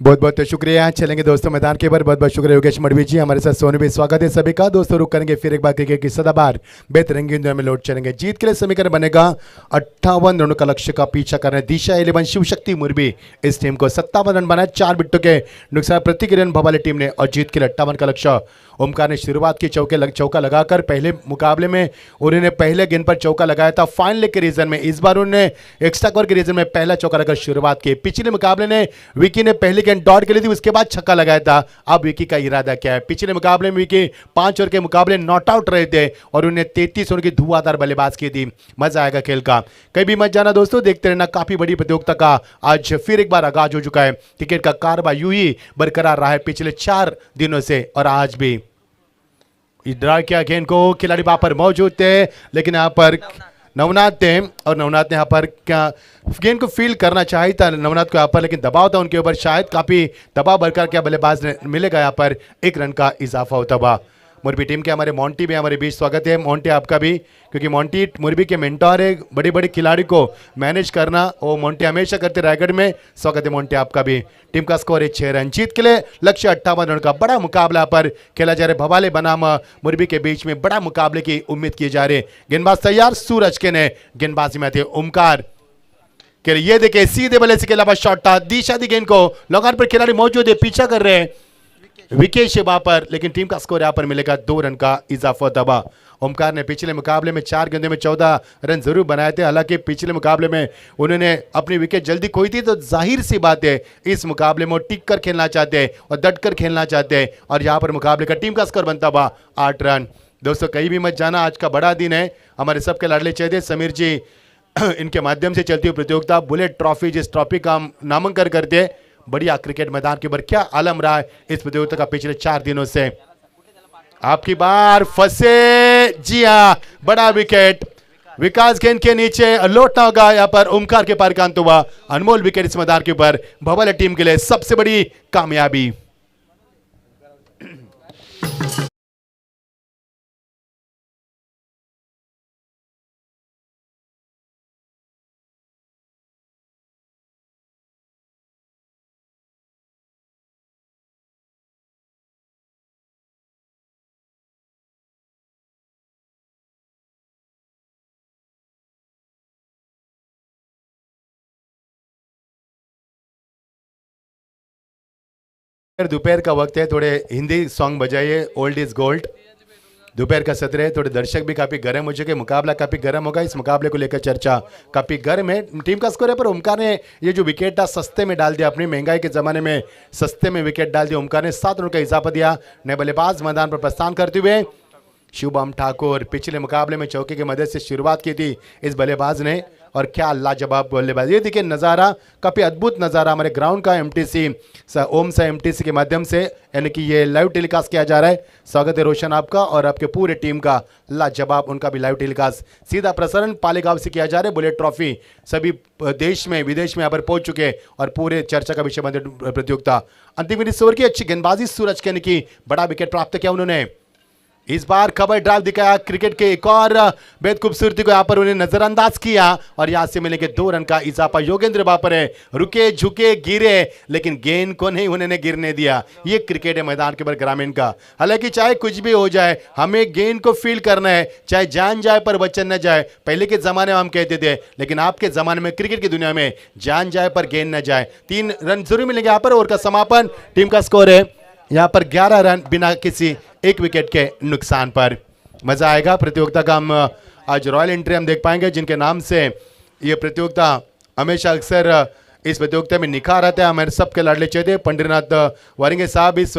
बहुत बहुत शुक्रिया. चलेंगे दोस्तों मैदान के ऊपर. बहुत बहुत शुक्रिया योगेश मडवी जी, हमारे साथ सोनू भी. स्वागत है सभी का. दोस्तों रुक करेंगे फिर एक बार क्रिकेट की सदाबहार बेहतरंगी दुनिया में लौट चलेंगे. जीत के लिए समीकरण बनेगा 58 रनों का लक्ष्य का पीछा करने दिशा 11 शिव शक्ति मुरबी. इस टीम को 57 रन बनाए, 4 विकेटों के नुकसान प्रति रन भवाली टीम ने, और जीत के लिए 58 का लक्ष्य. ओमकार ने शुरुआत की चौका लगाकर. पहले मुकाबले में उन्होंने पहले गेंद पर चौका लगाया था फाइनल के रीजन में. इस बार उन्होंने एक्स्ट्रा कवर के रीजन में पहला चौका लगाकर शुरुआत की. पिछले मुकाबले ने विकी ने पहली गेंद डॉट के लिए थी, उसके बाद छक्का लगाया था. अब विकी का इरादा क्या है? पिछले मुकाबले में विकी 5 ओवर के मुकाबले नॉट आउट रहे थे और उन्हें 33 ओवर की धुआंधार बल्लेबाज की थी. मजा आएगा खेल का, कहीं भी मत जाना दोस्तों, देखते रहना. काफी बड़ी प्रतियोगिता का आज फिर एक बार आगाज हो चुका है. क्रिकेट का कारभार यूं ही बरकरार रहा है पिछले 4 दिनों से, और आज भी ड्रा किया गेंद को. खिलाड़ी वहां पर मौजूद थे, लेकिन यहाँ पर नवनाथ थे, और नवनाथ ने यहाँ पर क्या गेंद को फील करना चाहिए था नवनाथ को यहाँ पर, लेकिन दबाव था उनके ऊपर. शायद काफी दबाव बरकरार क्या बल्लेबाज ने मिलेगा यहाँ पर 1 रन का इजाफा होता हुआ. मुरबी टीम के हमारे मोंटी भी हमारे बीच. स्वागत है मोंटी आपका भी, क्योंकि मोंटी मुरबी के मेंटोर है. बड़े बड़े खिलाड़ी को मैनेज करना वो मोंटी हमेशा करते रायगढ़ में. स्वागत है मोंटी आपका भी. टीम का स्कोर है 6 रन. जीत के लिए लक्ष्य 58 रन का. बड़ा मुकाबला पर खेला जा रहा है भवाले बनाम मुरबी के बीच में. बड़ा मुकाबले की उम्मीद की जा रही है. गेंदबाज तैयार, सूरज के ने गेंदबाजी में थे. ओमकार के लिए ये देखे सीधे बल्ले से अलावा शॉट था. दिशा दी गेंद को, लगान पर खिलाड़ी मौजूद है, पीछा कर रहे हैं विकेश वहां पर, लेकिन टीम का स्कोर यहां पर मिलेगा 2 रन का इजाफा दबा. ओमकार ने पिछले मुकाबले में 4 गेंदों में 14 रन जरूर बनाए थे. हालांकि पिछले मुकाबले में उन्होंने अपनी विकेट जल्दी खोई थी, तो जाहिर सी बात है इस मुकाबले में वो टिक कर खेलना चाहते हैं और डट कर खेलना चाहते हैं, और यहाँ पर मुकाबले का टीम का स्कोर बनता हुआ 8 रन. दोस्तों कहीं भी मत जाना, आज का बड़ा दिन है. हमारे सबके लाडले चेहरे समीर जी इनके माध्यम से चलती हुई प्रतियोगिता बुलेट ट्रॉफी, जिस ट्रॉफी का हम नामांकन करते हैं, बढ़िया क्रिकेट मैदान के ऊपर क्या आलम रहा है इस प्रतियोगिता का पिछले 4 दिनों से. आपकी बार फंसे, जी हाँ, बड़ा विकेट विकास गेंद के नीचे लौटना होगा. यहाँ पर ओमकार के पार कांत हुआ. अनमोल विकेट इस मैदान के ऊपर भवाले टीम के लिए सबसे बड़ी कामयाबी. दोपहर का वक्त है, थोड़े हिंदी सॉन्ग बजाइए. Old is gold. दोपहर का सत्र है, थोड़े दर्शक भी काफी गर्म हो चुके, मुकाबला काफी गर्म होगा। इस मुकाबले को लेकर चर्चा काफी गर्म है। टीम का स्कोर है पर ओमकार ने ये जो विकेट था सस्ते में डाल दिया, अपनी महंगाई के जमाने में सस्ते में विकेट डाल दिया। ओमकार ने 7 रन का इजाफा दिया। नए बल्लेबाज मैदान पर प्रस्थान करते हुए शुभम ठाकुर। पिछले मुकाबले में चौके की मदद से शुरुआत की थी इस बल्लेबाज ने, और क्या लाजवाब बल्लेबाज। ये देखिए नज़ारा, काफ़ी अद्भुत नज़ारा हमारे ग्राउंड का एमटीसी ओम सा एमटीसी के माध्यम से, यानी कि ये लाइव टेलीकास्ट किया जा रहा है। स्वागत है रोशन आपका और आपके पूरे टीम का, लाजवाब उनका भी लाइव टेलीकास्ट सीधा प्रसारण पालेगांव से किया जा रहा है। बुलेट ट्रॉफी सभी देश में विदेश में यहाँ पर पहुंच चुके और पूरे चर्चा का विषय बने प्रतियोगिता। अंतिम इनिंग्स ओवर की अच्छी गेंदबाजी सूरज के, यानी कि बड़ा विकेट प्राप्त किया उन्होंने। इस बार खबर ड्राइव दिखाया, क्रिकेट के एक और बेहद खूबसूरती को यहाँ पर उन्हें नजरअंदाज किया और यहाँ से मिलेंगे 2 रन का इजाफा। योगेंद्र बापर है, रुके झुके गिरे लेकिन गेंद को नहीं उन्होंने गिरने दिया। ये क्रिकेट है मैदान के ऊपर ग्रामीण का। हालांकि चाहे कुछ भी हो जाए, हमें गेंद को फील करना है, चाहे जान जाए पर वचन न जाए। पहले के जमाने में हम कहते थे, लेकिन आपके जमाने में क्रिकेट की दुनिया में जान जाए पर गेंद न जाए। 3 रन जरूर मिलेंगे यहाँ पर। ओवर का समापन, टीम का स्कोर है यहाँ पर 11 रन बिना किसी 1 विकेट के नुकसान पर। मजा आएगा प्रतियोगिता का। हम आज रॉयल एंट्री हम देख पाएंगे जिनके नाम से ये प्रतियोगिता हमेशा अक्सर इस प्रतियोगिता में निखार आता है। हमारे सबके लाडले चेहरे पंडितनाथ वारिंगे साहब इस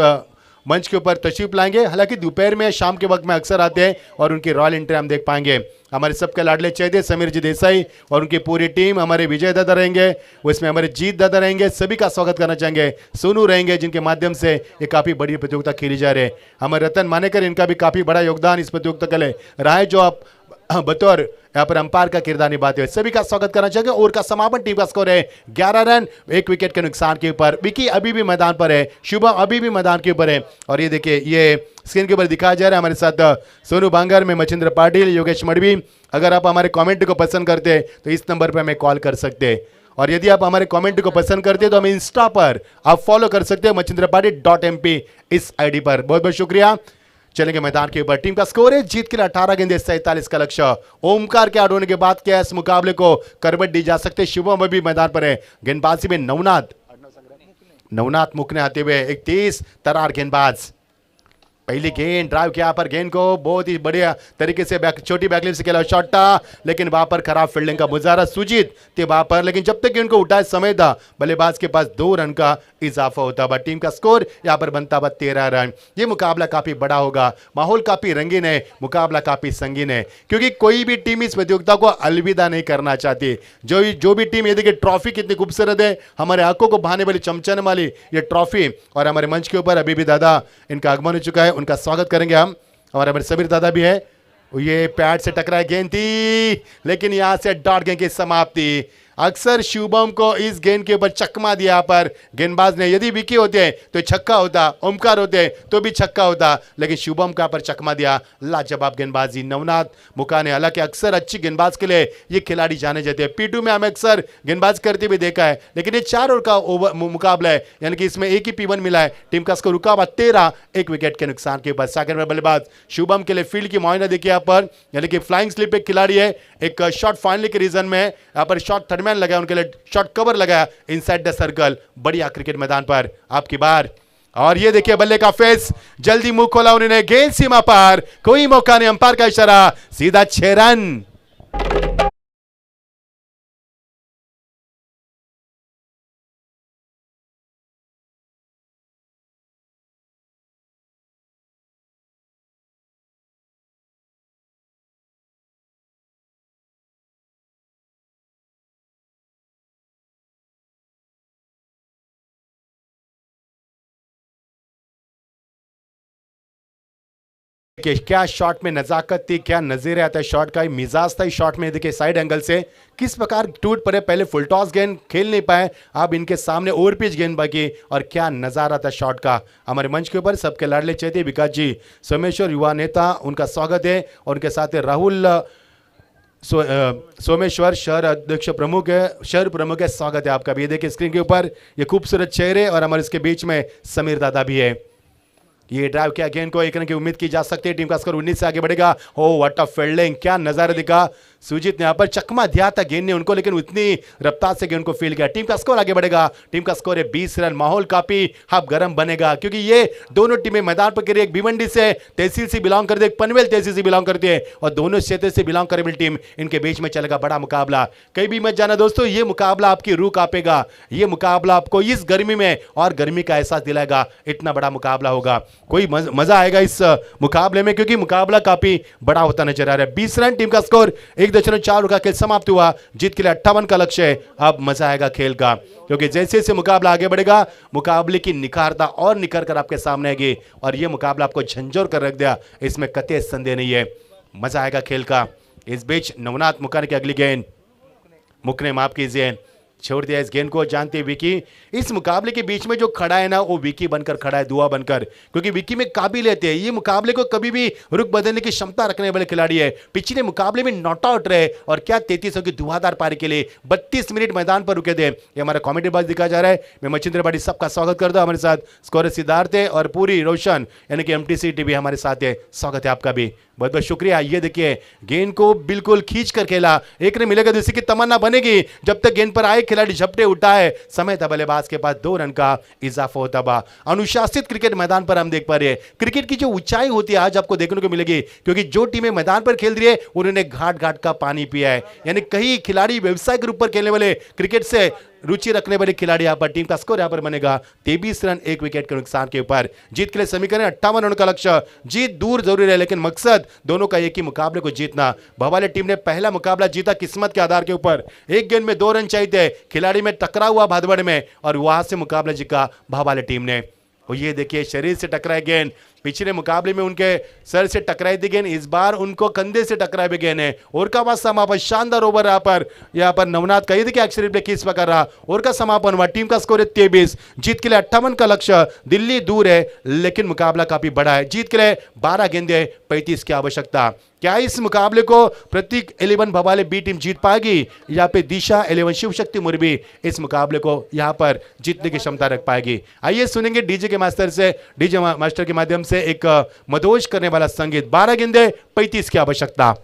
मंच के ऊपर तशरीफ लाएंगे। हालांकि दोपहर में शाम के वक्त में अक्सर आते हैं और उनकी रॉयल एंट्री हम देख पाएंगे। हमारे सबके लाडले चेहरे समीर जी देसाई और उनकी पूरी टीम, हमारे विजय दादा रहेंगे, उसमें हमारे जीत दादा रहेंगे, सभी का स्वागत करना चाहेंगे। सोनू रहेंगे जिनके माध्यम से ये काफ़ी बड़ी प्रतियोगिता खेली जा रही है। हमारे रतन मानेकर, इनका भी काफ़ी बड़ा योगदान इस प्रतियोगिता के लिए रहा है, जो आप बतौर यहाँ पर अंपायर का किरदार निभाते हुए सभी का स्वागत करना चाहेंगे। ओवर का समापन, टीम का स्कोर है 11 रन 1 विकेट के नुकसान के ऊपर। विकी अभी भी मैदान पर है, शुभम अभी भी मैदान के ऊपर है। और ये देखिए, ये स्क्रीन के ऊपर दिखाया जा रहा है हमारे साथ सोनू बांगर में मचिंद्र पाटिल, योगेश मडवी। अगर आप हमारे कॉमेंट को पसंद करते हैं तो इस नंबर पर हमें कॉल कर सकते हैं, और यदि आप हमारे कमेंट को पसंद करते हैं तो हमें इंस्टा पर आप फॉलो कर सकते हैं machindra.party.mp इस आईडी पर। बहुत बहुत शुक्रिया। चलेंगे मैदान के ऊपर। टीम का स्कोर है जीत के लिए 18 गेंदे 47 का लक्ष्य। ओमकार के आउट होने के बाद क्या इस मुकाबले को करवट दी जा सकते। शुभम अभी मैदान पर है। गेंदबाजी में नवनाथ मुकने आते हुए एक तेज तरार गेंदबाज। पहली गेंद ड्राइव किया पर गेंद को बहुत ही बढ़िया तरीके से छोटी बैकलिप से खेला शॉट था, लेकिन वहां पर खराब फील्डिंग का मुजाहरा सुजीत थे वहां पर। लेकिन जब तक गेंद को उठाए समय था, बल्लेबाज के पास 2 रन का इजाफा होता हुआ। टीम का स्कोर यहां पर बनता हुआ 13 रन। ये मुकाबला काफी बड़ा होगा, माहौल काफी रंगीन है, मुकाबला काफी संगीन है, क्योंकि कोई भी टीम इस प्रतियोगिता को अलविदा नहीं करना चाहती। जो भी टीम, ये देखिए ट्रॉफी कितनी खूबसूरत है, हमारे आंखों को भाने वाली चमचने वाली ये ट्रॉफी। और हमारे मंच के ऊपर अभी भी दादा इनका आगमन हो चुका है, उनका स्वागत करेंगे हम। और हमारे सबीर दादा भी है। ये पैड से टकराए गेंद थी, लेकिन यहां से डॉट गेंद की समाप्ति। अक्सर शुभम को इस गेंद के ऊपर चकमा दिया पर गेंदबाज ने, यदि विकी होते तो छक्का होता, ओमकार होते तो भी छक्का होता, लेकिन शुभम का पर चकमा दिया। लाजवाब गेंदबाजी नवनाथ मुका ने। हालांकि अक्सर अच्छी गेंदबाज के लिए ये खिलाड़ी जाने जाते हैं। P2 में हमें अक्सर गेंदबाज करते भी देखा है, लेकिन ये 4 ओवर का मुकाबला है, यानी कि इसमें एक ही P1 मिला है। टीम का स्कोर रुका हुआ 13, 1 विकेट के नुकसान के बाद। सेकंड में बल्लेबाज शुभम के लिए फील्ड की मुआयना देखिए यहाँ पर, यानी कि फ्लाइंग स्लिप एक खिलाड़ी है, एक शॉट फाइनली के रीजन में यहाँ पर शॉट थर्डमैन लगाया, उनके लिए शॉट कवर लगाया इनसाइड द सर्कल। बढ़िया क्रिकेट मैदान पर आपकी बार। और ये देखिए बल्ले का फेस, जल्दी मुंह खोला उन्होंने, गेंद सीमा पर, कोई मौका नहीं, अंपायर का इशारा, सीधा 6 रन। क्या शॉट में नजाकत थी, क्या नजर आता है शॉट का मिजाज था इस शॉट में। देखिए साइड एंगल से किस प्रकार टूट पड़े, पहले फुल टॉस गेंद खेल नहीं पाए, अब इनके सामने ओवर पिच गेंद बाकी, और क्या नजारा था शॉट का। हमारे मंच के ऊपर सबके लाडले चेते विकास जी सोमेश्वर युवा नेता, उनका स्वागत है, और उनके साथ राहुल सोमेश्वर शहर अध्यक्ष प्रमुख है, शहर प्रमुख है, स्वागत है आपका भी। ये देखिए स्क्रीन के ऊपर ये खूबसूरत चेहरे, और हमारे इसके बीच में समीर दादा भी है। ये ड्राइव किया गेंद को, 1 रन की उम्मीद की जा सकती है। टीम का स्कोर 19 से आगे बढ़ेगा। ओ व्हाट अ फील्डिंग, क्या नजारा दिखा सुजीत ने यहाँ पर चकमा दिया था गेंद ने उनको, लेकिन उतनी रफ्तार से गेंद को फील किया। टीम का स्कोर आगे बढ़ेगा। टीम का स्कोर है 20 रन। माहौल काफी अब गर्म बनेगा क्योंकि ये दोनों टीमें मैदान पर गिरी, एक भिवंडी से तहसील से बिलोंग करती है, एक पनवेल तहसील से बिलोंग करती है और दोनों क्षेत्र से बिलोंग करने वाली टीम, इनके बीच में चलेगा बड़ा मुकाबला। कहीं भी मत जाना दोस्तों, ये मुकाबला आपकी रूह कांपेगा। ये मुकाबला आपको इस गर्मी में और गर्मी का एहसास दिलाएगा। इतना बड़ा मुकाबला होगा, कोई मजा आएगा इस मुकाबले में क्योंकि मुकाबला काफी बड़ा होता नजर आ रहा है। 20 रन टीम का स्कोर, 1.4 का खेल समाप्त हुआ। जीत के लिए 58 का लक्ष्य है। अब मजा आएगा खेल का क्योंकि जैसे जैसे मुकाबला आगे बढ़ेगा मुकाबले की निखारता और निखर कर आपके सामने आएगी और यह मुकाबला आपको झंझोर कर रख दिया, इसमें कतई संदेह नहीं है। मजा आएगा खेल का। इस बीच नवनाथ मुकाने की अगली गेंद, मुख ने माफ कीजिए छोड़ दिया इस गेंद को। जानते विकी इस मुकाबले के बीच में जो खड़ा है ना वो विकी बनकर खड़ा है, दुआ बनकर, क्योंकि विकी में काबिलियत है। ये मुकाबले को कभी भी रुख बदलने की क्षमता रखने वाले खिलाड़ी है। पिछले मुकाबले में नॉट आउट रहे और क्या 33 की धुआंधार पारी के लिए 32 मिनट मैदान पर रुके थे। ये हमारा कॉमेडी बॉक्स दिखाया जा रहा है। मैं मचिंद्र बाड़ी सबका स्वागत करता हूं। हमारे साथ स्कोर सिद्धार्थ है और पूरी रोशन यानी कि MTC टीवी हमारे साथ है। स्वागत है आपका भी, बहुत बहुत शुक्रिया। ये देखिए गेंद को बिल्कुल खींच कर खेला, एक ने मिलेगा दूसरे की तमन्ना बनेगी। जब तक गेंद पर आए खिलाड़ी झपटे उठाए, समय था बल्लेबाज के पास 2 रन का इजाफा होता हुआ। अनुशासित क्रिकेट मैदान पर हम देख पा रहे हैं। क्रिकेट की जो ऊंचाई होती है आज आपको देखने को मिलेगी क्योंकि जो टीमें मैदान पर खेल रही है उन्होंने घाट घाट का पानी पिया है। यानी कई खिलाड़ी व्यवसायिक रूप पर खेलने वाले, क्रिकेट से रुचि रखने वाले खिलाड़ी यहाँ पर। टीम का स्कोर यहाँ पर बनेगा 23 रन 1 विकेट के नुकसान के ऊपर। जीत के लिए समीकरण 58 रन का लक्ष्य। जीत दूर जरूर है लेकिन मकसद दोनों का एक ही, मुकाबले को जीतना। भवाली टीम ने पहला मुकाबला जीता किस्मत के आधार के ऊपर। एक गेंद में 2 रन चाहिए थे, खिलाड़ी में टकरा हुआ भादवड़ में और वहां से मुकाबला जीता भवाली टीम ने। और ये देखिए शरीर से टकराए गेंद, पिछले मुकाबले में उनके सर से टकराई थी गेंद, इस बार उनको कंधे से टकराए भी गेंद है। और का बाद समापन शानदार ओवर यहाँ पर नवनाथ का, ये देखिए एक्शन रिप्ले किस प्रकार रहा। और का समापन हुआ। टीम का स्कोर है 23। जीत के लिए 58 का लक्ष्य। दिल्ली दूर है लेकिन मुकाबला काफी बड़ा है। जीत के लिए 12 गेंदे 35 की आवश्यकता। क्या इस मुकाबले को प्रतीक 11 भवाले बी टीम जीत पाएगी या फिर दिशा 11 शिव शक्ति मुरबी इस मुकाबले को यहां पर जीतने की क्षमता रख पाएगी? आइए सुनेंगे डीजे के मास्टर से, डीजे मास्टर के माध्यम से एक मदोश करने वाला संगीत। 12 गेंदे 35 की आवश्यकता।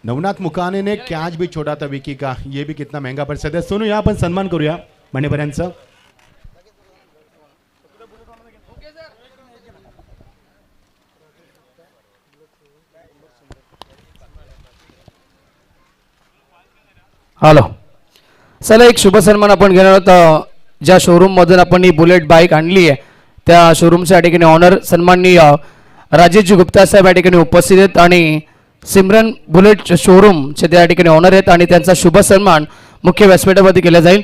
नवनाथ मुकाने ने कॅच भी छोड़ा था विकी का, ये भी कितना महंगा पड़ सकता है। सोनू यहाँ पण सन्मान करूया मान्यवरांचा। हॅलो, चला एक शुभ सन्मान आपण घेणार आहोत। ज्या शोरूम मधून आपण ही बुलेट बाईक आणली आहे त्या शोरूमच्या या ठिकाणी ऑनर सन्माननीय राजेशजी गुप्ता साहेब या ठिकाणी उपस्थित आहेत आणि सिमरन बुलेट शोरूमचे त्या ठिकाणी ऑनर आहेत आणि त्यांचा शुभ सन्मान मुख्य व्यासपीठावरती केला जाईल।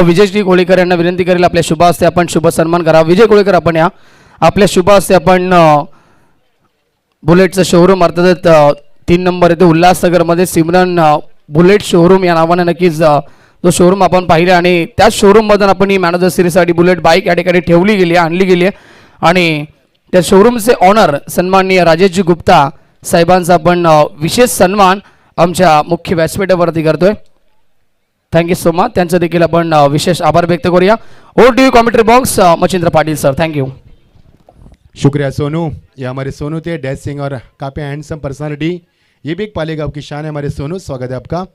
विजयजी कोळीकर यांना विनंती करेल आपल्या शुभ हस्ते आपण शुभ सन्मान करा। विजय कोळीकर आपण या आपल्या शुभ हस्ते आपण बुलेटचं शोरूम अर्थात 3 नंबर येते उल्हासनगर मध्ये सिमरन बुलेट शोरूम या नावाने नक्कीच जो शोरूम आपण पाहिला आणि त्या शोरूम मधून आपण he man of the series साठी बुलेट बाईक या ठिकाणी ठेवली गेली आणली गेली आणि त्या शोरूमचे ऑनर सन्माननीय राजेशजी गुप्ता साहेबांचा आपण विशेष सन्मान आमच्या मुख्य व्यासपीठावरती करतोय। थँक्यू सो मच, त्यांचा देखील आपण विशेष आभार व्यक्त करूया। OTV commentary box Machindra Patil sir, thank you. शुक्रिया सोनू। ये हमारे सोनू थे, डैश सिंह और काफी हैंडसम पर्सनालिटी। ये भी एक पालेगांव की शान है हमारे सोनू, स्वागत है आपका।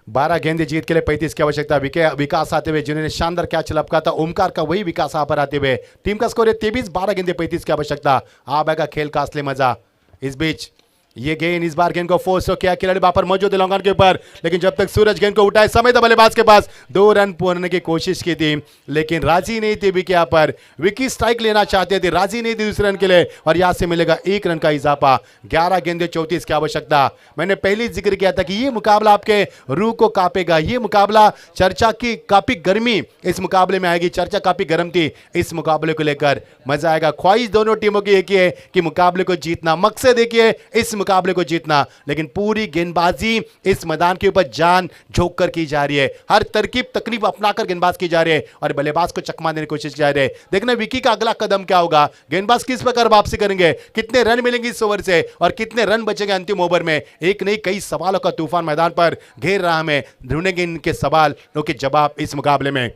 12 गेंदे जीत के लिए 35 की आवश्यकता। विकास आते हुए जिन्होंने शानदार कैच लपका था, ओमकार का वही विकास यहाँ पर आते हुए। टीम का स्कोर है 23, 12 गेंदे 35 की आवश्यकता। आएगा खेल का असली मजा। इस बीच ये गेंद, इस बार गेंद को फोर्स किया खिलाड़ी वहां पर मौजूद लॉन्ग के ऊपर, लेकिन जब तक सूरज गेंद को उठाए समय था बल्लेबाज के पास 2 रन पूरने की कोशिश की थी लेकिन राजी नहीं थी विकी। यहाँ पर विकी स्ट्राइक लेना चाहते थे, राजी नहीं थी दूसरे रन के लिए और यहां से मिलेगा 1 रन का इजाफा। 11 गेंदे 34 की आवश्यकता। मैंने पहले जिक्र किया था कि ये मुकाबला आपके रूह को कांपेगा। ये मुकाबला चर्चा की काफी गर्मी इस मुकाबले में आएगी, चर्चा काफी गर्म थी इस मुकाबले को लेकर। मजा आएगा। ख्वाहिश दोनों टीमों की एक ही है कि मुकाबले को जीतना। मकसद एक ही है, इस मुकाबले को जीतना, लेकिन पूरी गेंदबाजी इस मैदान के ऊपर जान झोंक कर की जा रही है, हर तरकीब तकलीफ अपनाकर गेंदबाज की जा रही है और बल्लेबाज को चकमा देने की कोशिश की जा रही है। देखना विकी का अगला कदम क्या होगा, गेंदबाज किस प्रकार वापसी करेंगे, कितने रन मिलेंगे इस ओवर से और कितने रन बचेंगे अंतिम ओवर में। एक नहीं कई सवालों का तूफान मैदान पर घेर रहा, हमें ढूंढेंगे इनके सवालों के जवाब इस मुकाबले में।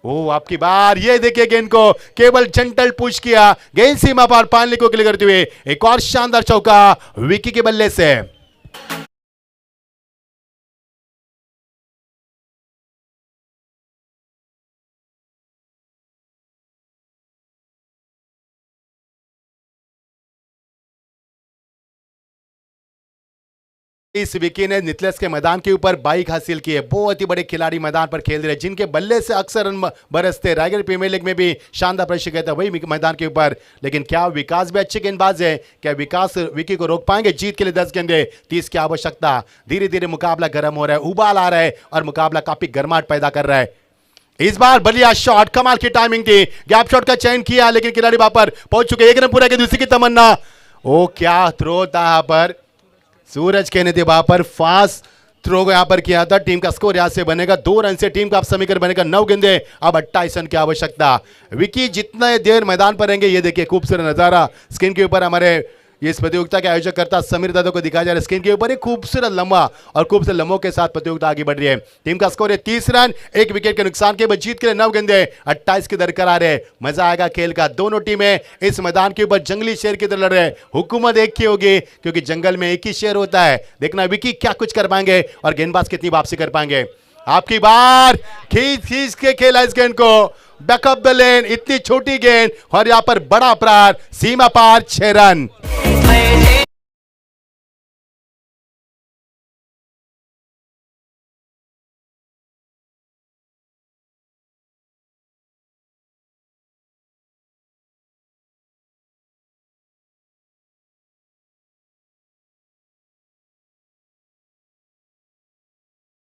ओ आपकी बार, ये देखिए गेंद को केवल जंटल पुश किया, गेंद सीमा पार पाने को क्लियर करते हुए एक और शानदार चौका विकी के बल्ले से। इस विकी ने निकलेस के मैदान के ऊपर बाइक हासिल की है। बहुत ही बड़े खिलाड़ी मैदान पर खेल रहे हैं जिनके बल्ले से अक्सर रन बरसते, रायगढ़ प्रीमियर लीग में भी शानदार प्रदर्शन किया था वही मैदान के ऊपर। लेकिन क्या विकास भी अच्छे गेंदबाज है, क्या विकास विकी को रोक पाएंगे? जीत के लिए 10 गेंदे 30 की आवश्यकता। धीरे धीरे मुकाबला गर्म हो रहा है, उबाल आ रहा है और मुकाबला काफी गर्माहट पैदा कर रहा है। इस बार बलिया शॉट, कमाल की टाइमिंग थी, गैप शॉट का चयन किया लेकिन खिलाड़ी वहां पर पहुंच चुके। एक रन पूरा किया, दूसरी की तमन्ना। ओ क्या थ्रो था यहां पर, सूरज के ने वहां पर फास्ट थ्रो को यहां पर किया था। टीम का स्कोर यहां से बनेगा 2 रन से, टीम का समीकरण बनेगा 9 गेंदे, अब 28 रन की आवश्यकता। विकी जितना देर मैदान पर रहेंगे, ये देखिए खूबसूरत नजारा स्क्रीन के ऊपर हमारे इस प्रतियोगिता के आयोजक करता समीर दादा को दिखाया जा रहा है स्क्रीन के ऊपर। एक खूबसूरत लम्हा और खूबसूरत लम्हों के साथ प्रतियोगिता आगे बढ़ रही है। टीम का स्कोर है 30 रन, 1 विकेट के नुकसान के बाद जीत के लिए 9 गेंदे 28 की दरकरार है। मजा आएगा खेल का, दोनों टीमें इस मैदान के ऊपर जंगली शेर की तरह लड़ रहे हैं। हुकूमत एक ही होगी क्योंकि जंगल में एक ही शेर होता है। देखना विकी क्या कुछ कर पाएंगे और गेंदबाज कितनी वापसी कर पाएंगे। आपकी बार, खींच खींच के खेला इस गेंद को, बैकअप द लेन, इतनी छोटी गेंद और यहां पर बड़ा प्रहार, सीमा पार 6 रन।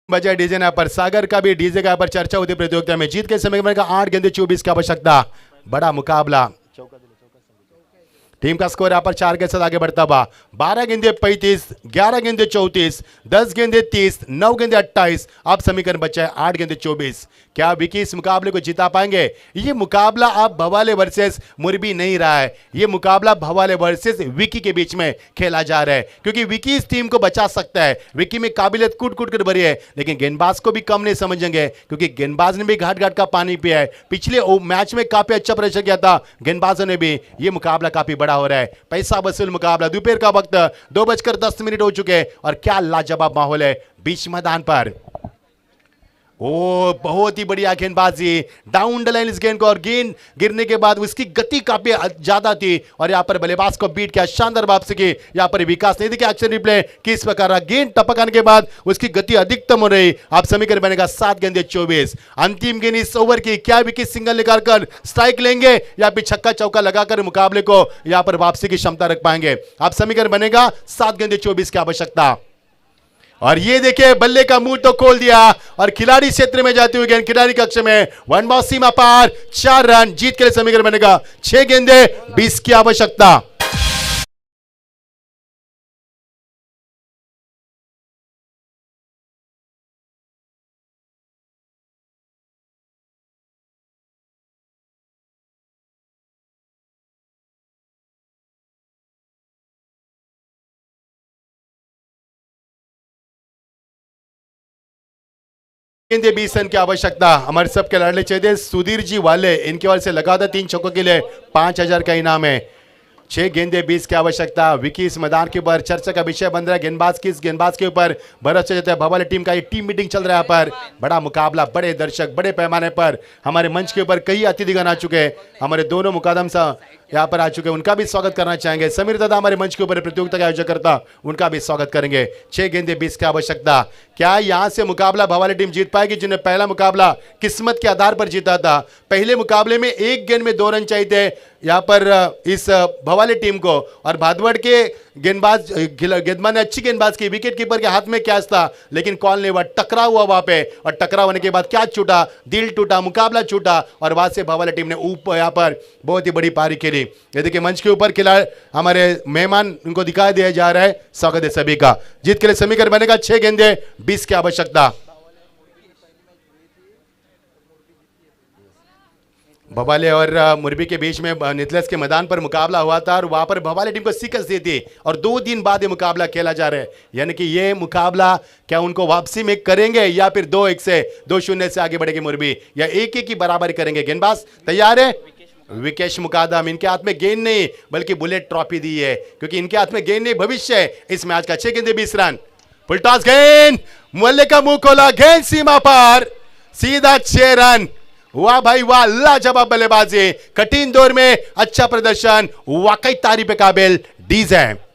बजाय डीजे ने पर सागर का भी डीजे का पर चर्चा होती प्रतियोगिता में। जीत के समय का 8 गेंदे 24 की आवश्यकता, बड़ा मुकाबला। टीम का स्कोर यहां पर 4 के साथ आगे बढ़ता हुआ। 12 गेंदे 35, 11 गेंदे 34, 10 गेंदे 30, 9 गेंदे 28, अब समीकरण बचा है 8 गेंदे 24। क्या विकी इस मुकाबले को जिता पाएंगे? ये मुकाबला अब भवाले वर्सेस मुरबी नहीं रहा है, ये मुकाबला भवाले वर्सेस विकी के बीच में खेला जा रहा है क्योंकि विकी इस टीम को बचा सकता है। विकी में काबिलियत कूट कूट कर भरी है, लेकिन गेंदबाज को भी कम नहीं समझेंगे क्योंकि गेंदबाज ने भी घाट घाट का पानी पिया है। पिछले मैच में काफी अच्छा प्रदर्शन किया था गेंदबाजों ने भी। ये मुकाबला काफी बड़ा हो रहा है, पैसा वसूल मुकाबला। दोपहर का वक्त 2:10 हो चुके और क्या लाजवाब माहौल है बीच मैदान पर। ओ बहुत ही बढ़िया गेंदबाजी, डाउन द लाइन इस गेंद को, और गेंद गिरने के बाद उसकी गति काफी ज्यादा थी और यहां पर बल्लेबाज को बीट किया, शानदार वापसी की यहां पर विकास ने। देखिए एक्शन रिप्ले किस प्रकार गेंद टपक आने के बाद उसकी गति अधिकतम हो रही। आप समीकरण बनेगा 7 गेंदे 24। अंतिम गेंद इस ओवर की, क्या विकेट सिंगल निकालकर स्ट्राइक लेंगे या फिर छक्का चौका लगाकर मुकाबले को यहां पर वापसी की क्षमता रख पाएंगे? आप समीकरण बनेगा 7 गेंदे 24 की आवश्यकता। और ये देखिए बल्ले का मुंह तो खोल दिया और खिलाड़ी क्षेत्र में जाते हुए गेंद खिलाड़ी कक्ष में 1 बॉल, सीमा पार 4 रन। जीत के लिए समीकरण बनेगा 6 गेंदे 20 की आवश्यकता। गेंदे 20 रन की आवश्यकता। हमारे सबके लाडले चेहरे सुधीर जी वाले, इनके ओर से लगातार 3 छक्कों के लिए 5000 का इनाम है। 6 गेंदे 20 की आवश्यकता। विकी इस मैदान के ऊपर चर्चा का विषय बन रहा है। गेंदबाज किस गेंदबाज के ऊपर भरोसा जाता है? भवाली टीम का ये टीम मीटिंग चल रहा है पर बड़ा मुकाबला, बड़े दर्शक, बड़े पैमाने पर हमारे मंच के ऊपर कई अतिथिगण आ चुके हैं। हमारे दोनों मुकादम सा यहाँ पर आ चुके हैं, उनका भी स्वागत करना चाहेंगे। समीर दादा हमारे मंच के ऊपर प्रतियोगिता का आयोजन करता, उनका भी स्वागत करेंगे। 6 गेंदे 20 की आवश्यकता। क्या यहाँ से मुकाबला भवाली टीम जीत पाएगी जिन्हें पहला मुकाबला किस्मत के आधार पर जीता था? पहले मुकाबले में 1 गेंद में 2 रन चाहिए थे यहाँ पर इस भवाली टीम को, और भादवड़ के गेंदबाज गेंदमान ने अच्छी गेंदबाज की, विकेट कीपर के हाथ में कैच था लेकिन कॉल नहीं हुआ, टकरा हुआ वहां पे और टकरा होने के बाद क्या छूटा, दिल टूटा, मुकाबला छूटा और वहां से भवाला टीम ने ऊपर यहाँ पर बहुत ही बड़ी पारी खेली। ये देखिए मंच के ऊपर खिलाड़ी हमारे मेहमान उनको दिखाई दिया जा रहा है, स्वागत है सभी का। जीत के लिए समीकरण बनेगा 6 गेंदे 20 की आवश्यकता। भवाले और मुरबी के बीच में नितलस के मैदान पर मुकाबला हुआ था और वहां पर भवाले टीम को शिकस्त दी थी और 2 दिन बाद ये मुकाबला खेला जा रहा है, यानी कि ये मुकाबला क्या उनको वापसी में करेंगे या फिर 2-1 से 2-0 से आगे बढ़ेगी मुरबी या 1-1 की बराबरी करेंगे। गेंदबाज तैयार है, विकेश मुकादम, इनके हाथ में गेंद नहीं बल्कि बुलेट ट्रॉफी दी है क्योंकि इनके हाथ में गेंद नहीं भविष्य है इस मैच का। 6 गेंदे 20 रन, फुल टॉस गेंद, मोहल्ले का मुंह खोला, गेंद सीमा पार, सीधा 6 रन। वाह भाई वाह, लाजवाब बल्लेबाजी, कठिन दौर में अच्छा प्रदर्शन, वाकई तारीफ के काबिल डीज है।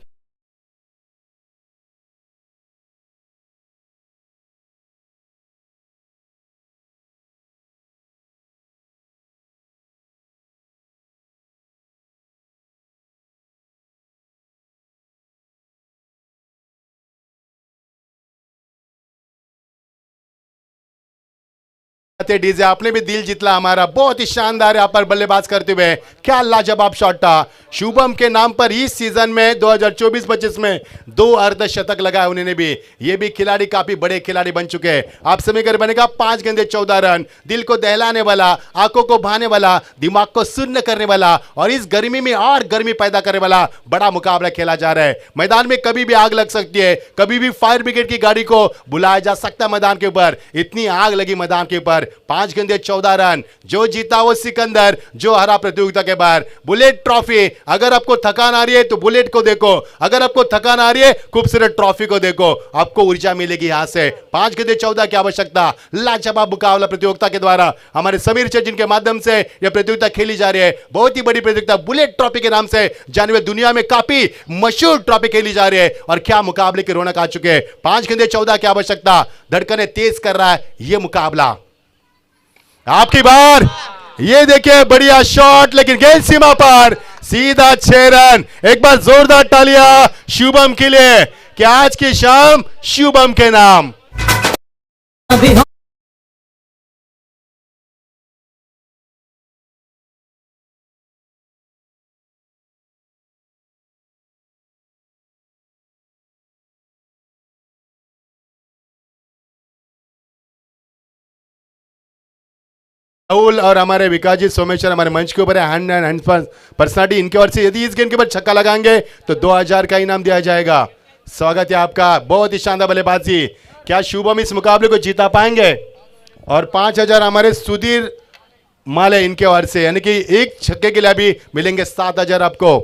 डीजे आपने भी दिल जितला हमारा, बहुत ही शानदार यहाँ पर बल्लेबाज करते हुए, क्या लाजवाब शॉट था। शुभम के नाम पर इस सीजन में 2024-25 में 2 अर्धशतक लगाए उन्होंने भी, ये भी खिलाड़ी काफी बड़े खिलाड़ी बन चुके हैं। आप समीकरण बनेगा 5 गेंदे 14 रन, दिल को दहलाने वाला, आंखों को भाने वाला, दिमाग को सुन्न करने वाला और इस गर्मी में और गर्मी पैदा करने वाला बड़ा मुकाबला खेला जा रहा है। मैदान में कभी भी आग लग सकती है, कभी भी फायर ब्रिगेड की गाड़ी को बुलाया जा सकता है मैदान के ऊपर, इतनी आग लगी मैदान के ऊपर। 5 गेंदे 14 रन, जो जीता वो सिकंदर, जो हरा प्रतियोगिता के बाहर। बुलेट ट्रॉफी, अगर आपको थकान आ रही है तो बुलेट को देखो, अगर आपको थकान आ रही है खूबसूरत ट्रॉफी को देखो, आपको ऊर्जा मिलेगी यहां से। 5 गेंदे 14 की आवश्यकता, लाजवाब मुकाबला प्रतियोगिता के द्वारा हमारे समीर चंद जिनके माध्यम से यह प्रतियोगिता खेली जा रही है। बहुत ही बड़ी प्रतियोगिता, बुलेट ट्रॉफी के नाम से जाने हुए दुनिया में काफी मशहूर ट्रॉफी खेली जा रही है और क्या मुकाबले की रौनक आ चुके हैं। 5 गेंदे 14 की आवश्यकता, धड़कने तेज कर रहा है यह मुकाबला। आपकी बार, ये देखिए बढ़िया शॉट लेकिन गेंद सीमा पर, सीधा 6 रन। एक बार जोरदार तालियां शुभम के लिए कि आज की शाम शुभम के नाम। राहुल और हमारे विकास जी सोमेश्वर हमारे मंच के ऊपर है, हैंड पर्सनालिटी, इनके ओर से यदि इस गेंद के ऊपर छक्का लगाएंगे तो 2000 का इनाम दिया जाएगा। स्वागत है आपका, बहुत ही शानदार बल्लेबाजी। क्या शुभम इस मुकाबले को जीता पाएंगे? और 5000 हमारे सुधीर माले इनके ओर से, यानी कि एक छक्के के लिए भी मिलेंगे 7000 आपको।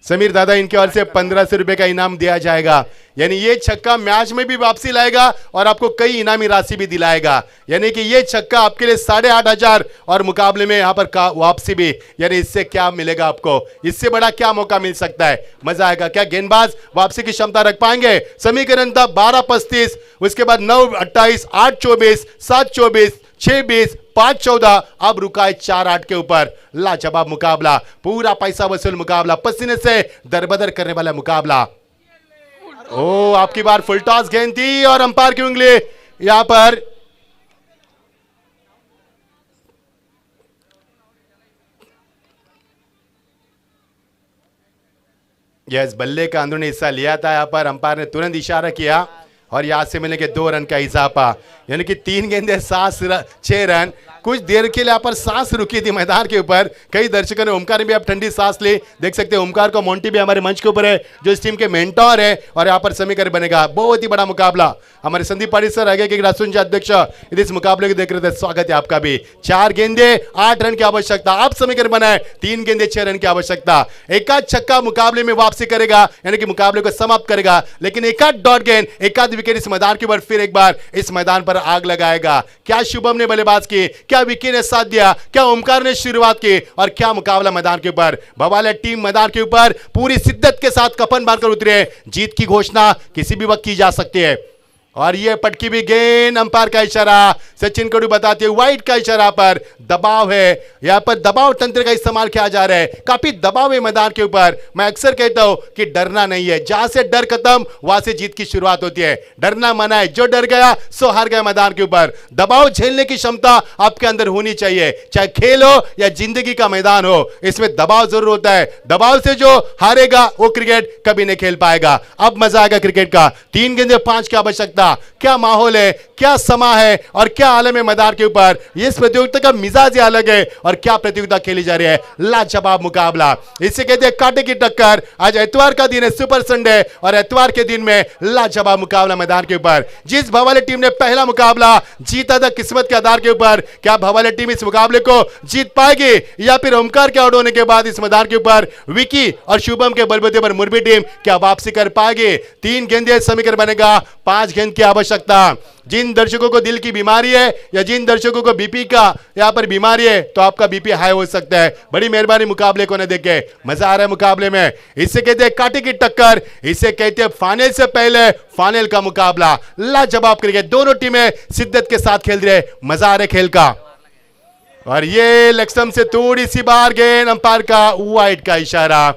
समीर दादा इनके ओर से 1500 रुपए का इनाम दिया जाएगा, यानी ये छक्का मैच में भी वापसी लाएगा और आपको कई इनामी राशि भी दिलाएगा, यानी कि ये छक्का आपके लिए 8500 और मुकाबले में यहां पर वापसी भी, यानी इससे क्या मिलेगा आपको, इससे बड़ा क्या मौका मिल सकता है, मजा आएगा। क्या गेंदबाज वापसी की क्षमता रख पाएंगे? समीकरण था 12-35, उसके बाद 9-28, 8-24, 7-24, 6-20, 5-14, अब रुका है 4-8 के ऊपर। लाजवाब मुकाबला, पूरा पैसा वसूल मुकाबला, पसीने से दरबदर करने वाला मुकाबला। ओ आपकी बार फुल टॉस गेंद थी और अंपायर की उंगली यहां पर यस, बल्ले का अंदरूनी हिस्सा लिया था, यहां पर अंपायर ने तुरंत इशारा किया और यहां से मिलेंगे 2 रन का इजाफा, यानी कि 3 गेंदे 6 रन। कुछ देर के लिए यहाँ पर सांस रुकी थी मैदान के ऊपर, कई दर्शकों ने, ओमकार ने भी अब ठंडी सांस ली। देख सकते हैं ओमकार को मोंटी भी हमारे मंच के ऊपर है, जो इस टीम के मेंटोर है और यहाँ पर समीकरण बनेगा। बहुत ही बड़ा मुकाबला। हमारे संदीप पाटिल सर आगे के राष्ट्रीय अध्यक्ष इस मुकाबले को देख रहे थे, स्वागत है आपका भी। 4 गेंदे 8 रन की आवश्यकता, आप समीकरण बनाए 3 गेंदे 6 रन की आवश्यकता। एकाध छक्का मुकाबले में वापसी करेगा, यानी कि मुकाबले को समाप्त करेगा, लेकिन एकाध डॉट गेंद, एकाध विकेट इस मैदान के ऊपर फिर एक बार इस मैदान पर आग लगाएगा। क्या शुभम ने बल्लेबाज की, क्या विकी ने साथ दिया, क्या ओमकार ने शुरुआत की और क्या मुकाबला मैदान के ऊपर। भवाले टीम मैदान के ऊपर पूरी शिद्दत के साथ कफन बांधकर उतरे। जीत की घोषणा किसी भी वक्त की जा सकती है और ये पटकी भी गेंद, अंपायर का इशारा, सचिन कडू बताते हुए वाइट का इशारा पर दबाव है, यहाँ पर दबाव तंत्र का इस्तेमाल किया जा रहा है, काफी दबाव है मैदान के ऊपर। मैं अक्सर कहता हूं कि डरना नहीं है, जहां से डर खत्म वहां से जीत की शुरुआत होती है। डरना मना है, जो डर गया सो हार गया मैदान के ऊपर। दबाव झेलने की क्षमता आपके अंदर होनी चाहिए, चाहे खेल हो या जिंदगी का मैदान हो, इसमें दबाव जरूर होता है। दबाव से जो हारेगा वो क्रिकेट कभी नहीं खेल पाएगा। अब मजा आएगा क्रिकेट का। 3 गेंदे 5 की आवश्यकता। क्या माहौल है, क्या समा है और क्या आलम है मैदान के ऊपर। इस प्रतियोगिता का मिजाज ही अलग है और क्या प्रतियोगिता खेली जा रही है, लाजवाब मुकाबला। इसे कहते हैं कांटे की टक्कर। आज एतवार का दिन है, सुपर संडे, और एतवार के दिन में लाजवाब मुकाबला मैदान के ऊपर। जिस भवाली टीम ने पहला मुकाबला जीता था किस्मत के आधार के ऊपर, क्या भवाली टीम इस मुकाबले को जीत पाएगी या फिर ओमकार के आउट होने के बाद इस मैदान के ऊपर विकी और शुभम के बलबूते पर मुरबी टीम क्या वापसी कर पाएगी। 3 गेंदे समीकरण बनेगा, 5 गेंद की आवश्यकता। जिन दर्शकों को दिल की बीमारी है या जिन दर्शकों को बीपी का यहां पर बीमारी है, तो आपका बीपी हाई हो सकता है। बड़ी मेहरबानी मुकाबले को न देखे, मजा आ रहा है मुकाबले में। इसे कहते हैं कांटे की टक्कर, इसे कहते हैं फाइनल से पहले फाइनल का मुकाबला। लाजवाब क्रिकेट, दोनों टीमें शिद्दत के साथ खेल रहे, मजा आ रहा है खेल का। और ये लेग स्टंप से थोड़ी सी बाहर गेंद, अंपायर का वाइड का इशारा।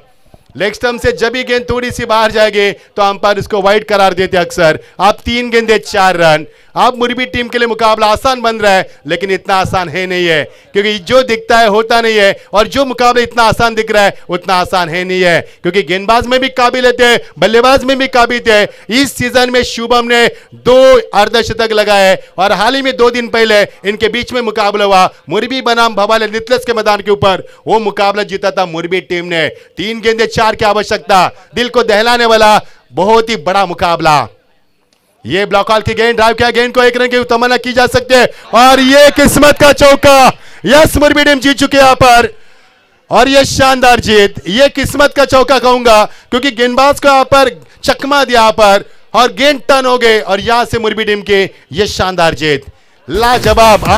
लेग स्टंप से जब भी गेंद थोड़ी सी बाहर जाएगी तो अंपायर इसको वाइड करार देते अक्सर। आप 3 गेंदे 4 रन। अब मुरबी टीम के लिए मुकाबला आसान बन रहा है, लेकिन इतना आसान है नहीं है, क्योंकि जो दिखता है होता नहीं है, और जो मुकाबला इतना आसान दिख रहा है उतना आसान है नहीं है, क्योंकि गेंदबाज में भी काबिलियत है, बल्लेबाज में भी काबिलियत है। इस सीजन में शुभम ने 2 अर्धशतक लगाए और हाल ही में 2 दिन पहले इनके बीच में मुकाबला हुआ मुरबी बनाम भवाली नितलस के मैदान के ऊपर। वो मुकाबला जीता था मुरबी टीम ने। 3 गेंदे 4 की आवश्यकता। दिल को दहलाने वाला बहुत ही बड़ा मुकाबला। ये ब्लॉक आउट की गेंद, ड्राइव किया गेंद को 1 रन की तमन्ना की जा सकती है, और ये किस्मत का चौका। यस, मुरबी टीम जीत चुके यहां पर, और ये शानदार जीत। ये किस्मत का चौका कहूंगा, क्योंकि गेंदबाज को यहां पर चकमा दिया यहां पर और गेंद टर्न हो गए, और यहां से मुरबी टीम की ये शानदार जीत, लाजवाब।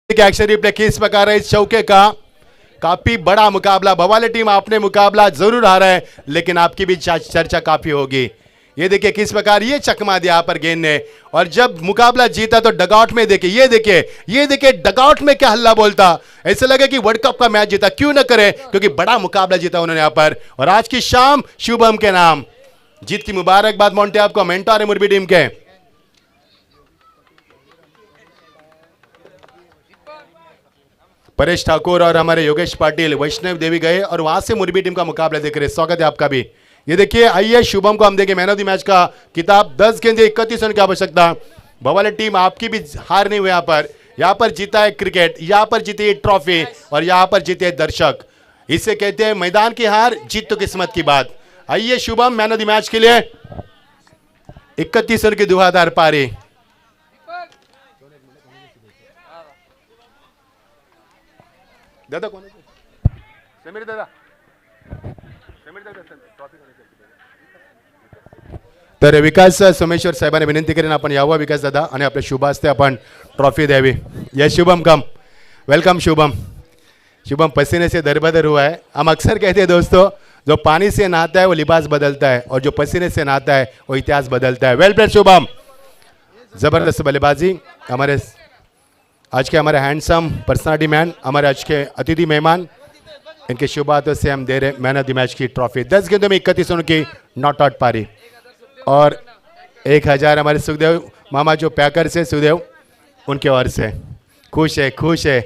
एक्शन रिप्ले किस प्रकार है इस चौके का। काफी बड़ा मुकाबला। भवाली टीम आपने मुकाबला जरूर हारा है, लेकिन आपकी भी चर्चा काफी होगी। ये देखिए किस प्रकार ये चकमा दिया यहाँ पर गेंद ने, और जब मुकाबला जीता तो डगआउट में देखिए, ये देखिए डगआउट में क्या हल्ला बोलता। ऐसे लगे कि वर्ल्ड कप का मैच जीता, क्यों ना करे, क्योंकि बड़ा मुकाबला जीता उन्होंने यहाँ पर। और आज की शाम शुभम के नाम। जीत की मुबारकबाद मोंटे आपको, मेंटोर है मुरबी टीम के। परेश ठाकुर और हमारे योगेश पाटिल वैष्णव देवी गए और वहां से मुरबी टीम का मुकाबला देख रहे हैं। स्वागत है आपका भी। ये देखिए, आइए शुभम को हम देंगे मैन ऑफ द मैच का किताब। 10 गेंदे 31 रन की आवश्यकता। भवाली टीम आपकी भी हार नहीं हुई यहाँ पर जीता है क्रिकेट, यहाँ पर जीती है ट्रॉफी, और यहाँ पर जीते है दर्शक। इसे कहते हैं मैदान की हार, जीत तो किस्मत की बात। आइए Shubham man of the match के लिए 31 रन की धुआंधार पारी। दादा कौन है? समीर दादा, तर विकास सोमेश्वर साहेबांनी विनंती करेन आपण यावं विकास दादा, आणि आपल्या शुभ हस्ते आपण ट्रॉफी द्यावी। यस शुभम, कम। वेलकम शुभम। शुभम पसीने से दरबदर हुआ है। हम अक्सर कहते हैं दोस्तों, जो पानी से नहाता है वो लिबास बदलता है, और जो पसीने से नहाता है वो इतिहास बदलता है। वेल प्लेड शुभम, जबरदस्त बल्लेबाजी। हमारे आज के हमारे हैंडसम पर्सनालिटी मैन, हमारे आज के अतिथि मेहमान, इनके शुभ हाथों से हम दे रहे मैन ऑफ द मैच की ट्रॉफी। 10 गेंदों में 31 रनों की नॉट आउट पारी, और 1000 हमारे सुखदेव मामा जो पैकर से सुखदेव उनके ओर से। खुश है।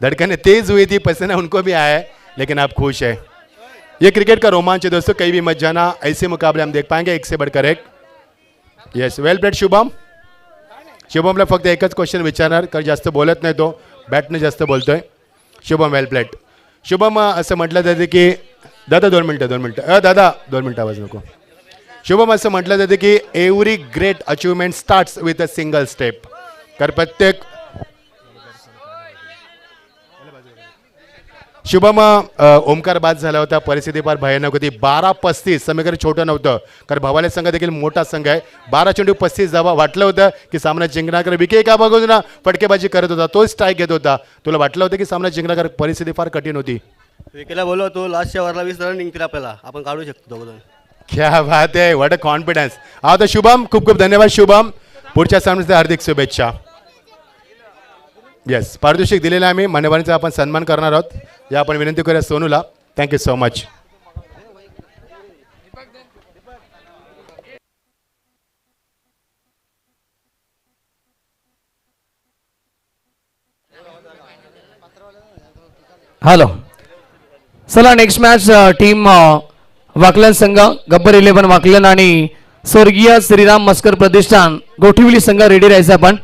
धड़कनें तेज हुई थी, पसीना उनको भी आया है, लेकिन आप खुश है। ये क्रिकेट का रोमांच है दोस्तों, कहीं भी मत जाना। ऐसे मुकाबले हम देख पाएंगे एक से बढ़कर एक। येस, वेल प्लेड शुभम। शुभमला फक्त एकच क्वेश्चन विचारणार, कारण जास्त बोलत नाही तो, बॅटने जास्त बोलतोय। शुभम वेल प्लेड। शुभम असं म्हटलं जातं की दादा 2 मिनटं दादा 2 मिनटं आवाज नको। शुभम असं म्हटलं जातं की every great achievement starts with a single step. कारण प्रत्येक शुभम ओमकार बाद झाला होता, परिस्थिती फार भयानक होती. 12-35 समीकरण छोटं नव्हतं, कारण भवाले संघ देखील मोठा संघ आहे. 12 चेंडू 35 धावा. वाटलं होतं की सामना जिंकणार, विके का बघून ना फटकेबाजी करत होता, तोच स्ट्राईक घेत होता. तुला वाटलं होतं की सामना जिंकणार, परिस्थिती फार कठीण होती. विकेला बोललो तो लास्टच्या ओव्हरला 20 रन निघतील आपल्याला, आपण काढू शकतो दोघं. क्या बात आहे, व्हॉट अ कॉन्फिडन्स. आता शुभम, खूप खूप धन्यवाद शुभम. पुढच्या सामन्यासाठी हार्दिक शुभेच्छा. येस, पारितोषिक दिलेलं आम्ही मान्यवरांचा आपण सन्मान करणार आहोत. या आपण विनंती करूया सोनूला. Thank you so much. हॅलो, चला नेक्स्ट मॅच टीम वाकलन संघ, गब्बर 11 वाकलन आणि स्वर्गीय श्रीराम मस्कर प्रतिष्ठान गोठिवली संघ रेडी राहायचं आपण.